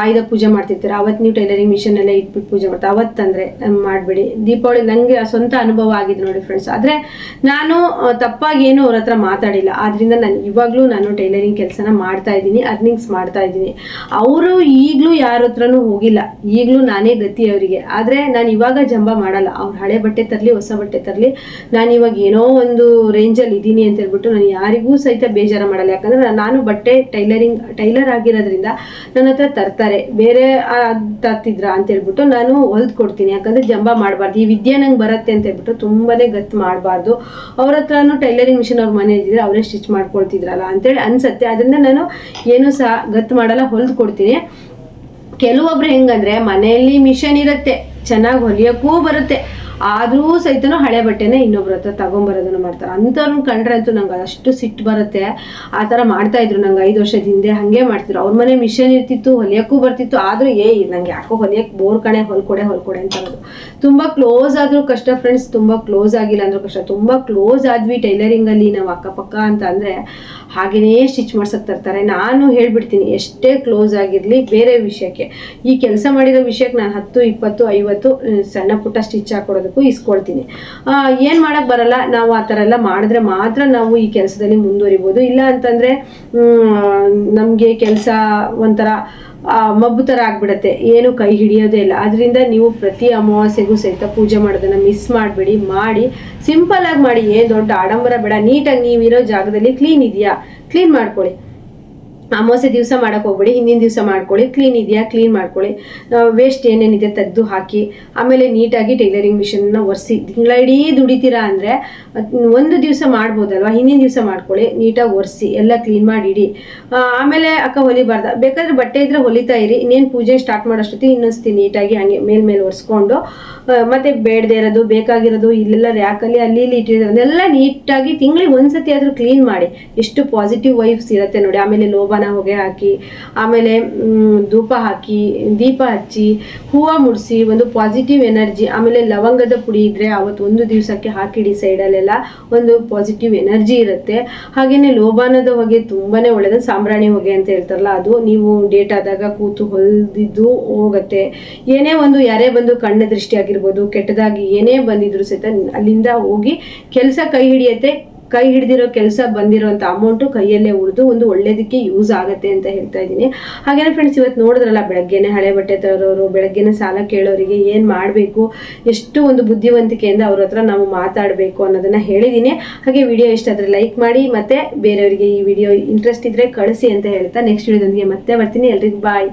ಆಯುಧ ಪೂಜೆ ಮಾಡ್ತಿರ್ತೀರ, ಅವತ್ತು ನೀವು ಟೈಲರಿಂಗ್ ಮಿಷನ್ ಎಲ್ಲ ಇಟ್ಬಿಟ್ಟು ಪೂಜೆ ಮಾಡ್ತಾರೆ, ಅವತ್ತಂದರೆ ಮಾಡಬೇಡಿ. ದೀಪಾವಳಿ ನನಗೆ ಸ್ವಂತ ಅನುಭವ ಆಗಿದೆ ನೋಡಿ ಫ್ರೆಂಡ್ಸ್. ಆದರೆ ನಾನು ತಪ್ಪಾಗಿ ಏನು ಅವ್ರ ಹತ್ರ ಮಾತಾಡಿಲ್ಲ. ಆದ್ದರಿಂದ ನಾನು ಟೈಲರಿಂಗ್ ಕೆಲಸನ ಮಾಡ್ತಾ ಇದ್ದೀನಿ, ಅರ್ನಿಂಗ್ಸ್ ಮಾಡ್ತಾ ಇದ್ದೀನಿ. ಅವರು ಈಗಲೂ ಯಾರ ಹತ್ರನೂ ಹೋಗಿಲ್ಲ, ಈಗಲೂ ನಾನೇ ಗತಿ ಅವರಿಗೆ. ಆದರೆ ನಾನು ಇವಾಗ ಜಂಬ ಮಾಡಲ್ಲ. ಅವ್ರು ಹಳೆ ಬಟ್ಟೆ ತರಲಿ ಹೊಸ ಬಟ್ಟೆ ತರಲಿ, ನಾನು ಇವಾಗ ಏನೋ ಒಂದು ರೇಂಜಲ್ಲಿ ಇದ್ದೀನಿ ಅಂತ ಹೇಳ್ಬಿಟ್ಟು ನಾನು ಯಾರಿಗೂ ಸಹಿತ ಬೇಜಾರ ಮಾಡಲ್ಲ. ಯಾಕಂದರೆ ನಾನು ಬಟ್ಟೆ ಟೈಲರ್ ಆಗಿರೋದ್ರಿಂದ ನನ್ನ ಹತ್ರ ತರ್ತಾರೆ, ಬೇರೆ ತರ್ತಿದ್ರ ಅಂತ ಹೇಳ್ಬಿಟ್ಟು ನಾನು ಹೊಲ್ದು ಕೊಡ್ತೀನಿ. ಯಾಕಂದರೆ ಜಂಬ ಮಾಡಬಾರ್ದು, ಈ ವಿದ್ಯೆ ನಂಗೆ ಬರುತ್ತೆ ಅಂತ ಹೇಳ್ಬಿಟ್ಟು ತುಂಬಾ ಗತ್ತು ಮಾಡಬಾರ್ದು. ಅವ್ರ ಹತ್ರನೂ ಟೈಲರಿಂಗ್ ಮಿಷನ್ ಅವ್ರ ಮನೆ ಇದ್ದಿದ್ರೆ ಅವರೇ ಸ್ಟಿಚ್ ಮಾಡ್ಕೊಳ್ತಿದ್ರಲ್ಲ ಅಂತೇಳಿ ಅನ್ಸುತ್ತೆ. ಅದರಿಂದ ನಾನು ಏನೂ ಸಹ ಗತ್ತು ಮಾಡಲ್ಲ, ಹೊಲ್ದು ಕೊಡ್ತೀನಿ. ಕೆಲವೊಬ್ರು ಹೆಂಗಂದ್ರೆ ಮನೆಯಲ್ಲಿ ಮಿಷನ್ ಇರುತ್ತೆ, ಚೆನ್ನಾಗಿ ಹೊಲಿಯೋಕ್ಕೂ ಬರುತ್ತೆ, ಆದರೂ ಸಹಿತನೂ ಹಳೆ ಬಟ್ಟೆನೇ ಇನ್ನೊಬ್ರ ಹತ್ರ ತಗೊಂಬರೋದನ್ನು ಮಾಡ್ತಾರೆ. ಅಂಥವ್ರನ್ನ ಕಂಡ್ರೆ ಅಂತೂ ನಂಗೆ ಅಷ್ಟು ಸಿಟ್ಟು ಬರುತ್ತೆ. ಆ ಥರ ಮಾಡ್ತಾಯಿದ್ರು ನಂಗೆ 5 ವರ್ಷದ ಹಿಂದೆ, ಹಾಗೆ ಮಾಡ್ತಿದ್ರು. ಅವ್ರ ಮನೆ ಮಿಷನ್ ಇರ್ತಿತ್ತು, ಹೊಲಿಯೋಕ್ಕೂ ಬರ್ತಿತ್ತು, ಆದರೂ ನಂಗೆ ಯಾಕೋ ಹೊಲಿಯೋಕ್ಕೆ ಬೋರ್ ಕಣೆ, ಹೊಲ್ಕೊಡೆ ಅಂತ ಅನ್ನೋದು. ತುಂಬ ಕ್ಲೋಸ್ ಆದರೂ ಕಷ್ಟ ಫ್ರೆಂಡ್ಸ್, ತುಂಬ ಕ್ಲೋಸ್ ಆಗಿಲ್ಲ ಅಂದರೂ ಕಷ್ಟ. ತುಂಬ ಕ್ಲೋಸ್ ಆದ್ವಿ ಟೈಲರಿಂಗಲ್ಲಿ ನಾವು ಅಕ್ಕಪಕ್ಕ ಅಂತ ಅಂದರೆ ಹಾಗೆಯೇ ಸ್ಟಿಚ್ ಮಾಡ್ಸಕ್ಕೆ ತರ್ತಾರೆ. ನಾನು ಹೇಳ್ಬಿಡ್ತೀನಿ, ಎಷ್ಟೇ ಕ್ಲೋಸ್ ಆಗಿರಲಿ ಬೇರೆ ವಿಷಯಕ್ಕೆ, ಈ ಕೆಲಸ ಮಾಡಿರೋ ವಿಷಯಕ್ಕೆ ನಾನು 10, 20, 50 ಸಣ್ಣ ಪುಟ್ಟ ಸ್ಟಿಚ್ ಹಾಕೊಡೋದಕ್ಕೂ ಇಸ್ಕೊಳ್ತೀನಿ. ಏನು ಮಾಡೋಕ್ಕೆ ಬರಲ್ಲ. ನಾವು ಆ ಥರ ಎಲ್ಲ ಮಾಡಿದ್ರೆ ಮಾತ್ರ ನಾವು ಈ ಕೆಲಸದಲ್ಲಿ ಮುಂದುವರಿಬೋದು. ಇಲ್ಲ ಅಂತಂದರೆ ನಮಗೆ ಕೆಲಸ ಒಂಥರ ಮಬ್ಬು ಥರ ಆಗ್ಬಿಡತ್ತೆ, ಏನು ಕೈ ಹಿಡಿಯೋದೇ ಇಲ್ಲ. ಅದರಿಂದ ನೀವು ಪ್ರತಿ ಅಮಾವಾಸ್ಯೆಗೂ ಸಹಿತ ಪೂಜೆ ಮಾಡೋದನ್ನು ಮಿಸ್ ಮಾಡಬೇಡಿ. ಮಾಡಿ ಸಿಂಪಲ್ಲಾಗಿ ಮಾಡಿ, ಏನು ದೊಡ್ಡ ಆಡಂಬರ ಬೇಡ. ನೀಟಾಗಿ ನೀವಿರೋ ಜಾಗದಲ್ಲಿ ಕ್ಲೀನ್ ಇದೆಯಾ ಕ್ಲೀನ್ ಮಾಡ್ಕೊಳ್ಳಿ. ಅಮಾವಾಸ್ಯೆ ದಿವಸ ಮಾಡೋಕ್ಕೆ ಹೋಗ್ಬೇಡಿ, ಹಿಂದಿನ ದಿವಸ ಮಾಡ್ಕೊಳ್ಳಿ. ಕ್ಲೀನ್ ಇದೆಯಾ ಕ್ಲೀನ್ ಮಾಡ್ಕೊಳ್ಳಿ. ವೇಸ್ಟ್ ಏನೇನಿದೆ ತೆಗೆದು ಹಾಕಿ, ಆಮೇಲೆ ನೀಟಾಗಿ ಟೈಲರಿಂಗ್ ಮಿಷನ್ನ ಒರೆಸಿ. ತಿಂಗಳಿಡೀ ದುಡಿತೀರಾ ಅಂದರೆ ಒಂದು ದಿವಸ ಮಾಡ್ಬೋದಲ್ವ, ಹಿಂದಿನ ದಿವಸ ಮಾಡ್ಕೊಳ್ಳಿ. ನೀಟಾಗಿ ಒರೆಸಿ ಎಲ್ಲ ಕ್ಲೀನ್ ಮಾಡಿ ಇಡಿ. ಆಮೇಲೆ ಅಕ್ಕ ಹೊಲಿಬಾರ್ದ, ಬೇಕಾದ್ರೆ ಬಟ್ಟೆ ಇದ್ರೆ ಹೊಲಿತಾ ಇರಿ. ಇನ್ನೇನು ಪೂಜೆ ಸ್ಟಾರ್ಟ್ ಮಾಡೋಷ್ಟೊತ್ತಿಗೆ ಇನ್ನೊಂದ್ಸತಿ ನೀಟಾಗಿ ಹಾಗೆ ಮೇಲ್ಮೇಲೆ ಒರೆಸ್ಕೊಂಡು, ಮತ್ತೆ ಬೇಡದೇ ಇರೋದು ಬೇಕಾಗಿರೋದು ಇಲ್ಲೆಲ್ಲ ರ್ಯಾಕಲ್ಲಿ ಅಲ್ಲಿ ಇಲ್ಲಿ ಇಟ್ಟಿರೋದು ಅದೆಲ್ಲ ನೀಟಾಗಿ ತಿಂಗಳಿಗೆ ಒಂದ್ಸತಿ ಆದರೂ ಕ್ಲೀನ್ ಮಾಡಿ. ಎಷ್ಟು ಪಾಸಿಟಿವ್ ವೈಬ್ಸ್ ಇರುತ್ತೆ ನೋಡಿ. ಆಮೇಲೆ ಲೋಭ ಲೋಬಾನ ಹೊಗೆ ಹಾಕಿ, ಆಮೇಲೆ ಧೂಪ ಹಾಕಿ, ದೀಪ ಹಚ್ಚಿ, ಹೂವು ಮುಡಿಸಿ ಒಂದು ಪಾಸಿಟಿವ್ ಎನರ್ಜಿ, ಆಮೇಲೆ ಲವಂಗದ ಪುಡಿ ಇದ್ದರೆ ಅವತ್ತು ಒಂದು ದಿವಸಕ್ಕೆ ಹಾಕಿಡಿ ಸೈಡಲ್ಲೆಲ್ಲ, ಒಂದು ಪಾಸಿಟಿವ್ ಎನರ್ಜಿ ಇರುತ್ತೆ. ಹಾಗೆಯೇ ಲೋಬಾನದ ಹೊಗೆ ತುಂಬಾ ಒಳ್ಳೆಯದು, ಸಾಂಬ್ರಾಣಿ ಹೊಗೆ ಅಂತ ಹೇಳ್ತಾರಲ್ಲ ಅದು, ನೀವು ಡೇಟ್ ಆದಾಗ ಕೂತು ಹೊಲಿದಿದ್ದು ಹೋಗುತ್ತೆ. ಏನೇ ಒಂದು ಯಾರೇ ಬಂದು ಕಣ್ಣ ದೃಷ್ಟಿ ಆಗಿರ್ಬೋದು, ಕೆಟ್ಟದಾಗಿ ಏನೇ ಬಂದಿದ್ರು ಸಹಿತ ಅಲ್ಲಿಂದ ಹೋಗಿ ಕೆಲಸ ಕೈ ಹಿಡಿಯುತ್ತೆ. ಕೈ ಹಿಡಿದಿರೋ ಕೆಲಸ ಬಂದಿರೋಂಥ ಅಮೌಂಟು ಕೈಯಲ್ಲೇ ಉಳಿದು ಒಂದು ಒಳ್ಳೇದಕ್ಕೆ ಯೂಸ್ ಆಗುತ್ತೆ ಅಂತ ಹೇಳ್ತಾ ಇದ್ದೀನಿ. ಹಾಗೇನೆ ಫ್ರೆಂಡ್ಸ್, ಇವತ್ತು ನೋಡಿದ್ರಲ್ಲ, ಬೆಳಗ್ಗೆನೆ ಹಳೆ ಬಟ್ಟೆ ತರೋರು, ಬೆಳಗ್ಗೆನೆ ಸಾಲ ಕೇಳೋರಿಗೆ ಏನು ಮಾಡಬೇಕು, ಎಷ್ಟು ಒಂದು ಬುದ್ಧಿವಂತಿಕೆಯಿಂದ ಅವ್ರ ಹತ್ರ ನಾವು ಮಾತಾಡಬೇಕು ಅನ್ನೋದನ್ನ ಹೇಳಿದ್ದೀನಿ. ಹಾಗೆ ವಿಡಿಯೋ ಇಷ್ಟ ಆದರೆ ಲೈಕ್ ಮಾಡಿ, ಮತ್ತೆ ಬೇರೆಯವರಿಗೆ ಈ ವಿಡಿಯೋ ಇಂಟ್ರೆಸ್ಟ್ ಇದ್ದರೆ ಕಳಿಸಿ ಅಂತ ಹೇಳ್ತಾ ನೆಕ್ಸ್ಟ್ ವಿಡಿಯೋದೊಂದಿಗೆ ಮತ್ತೆ ಬರ್ತೀನಿ. ಎಲ್ರಿಗೂ ಬಾಯ್.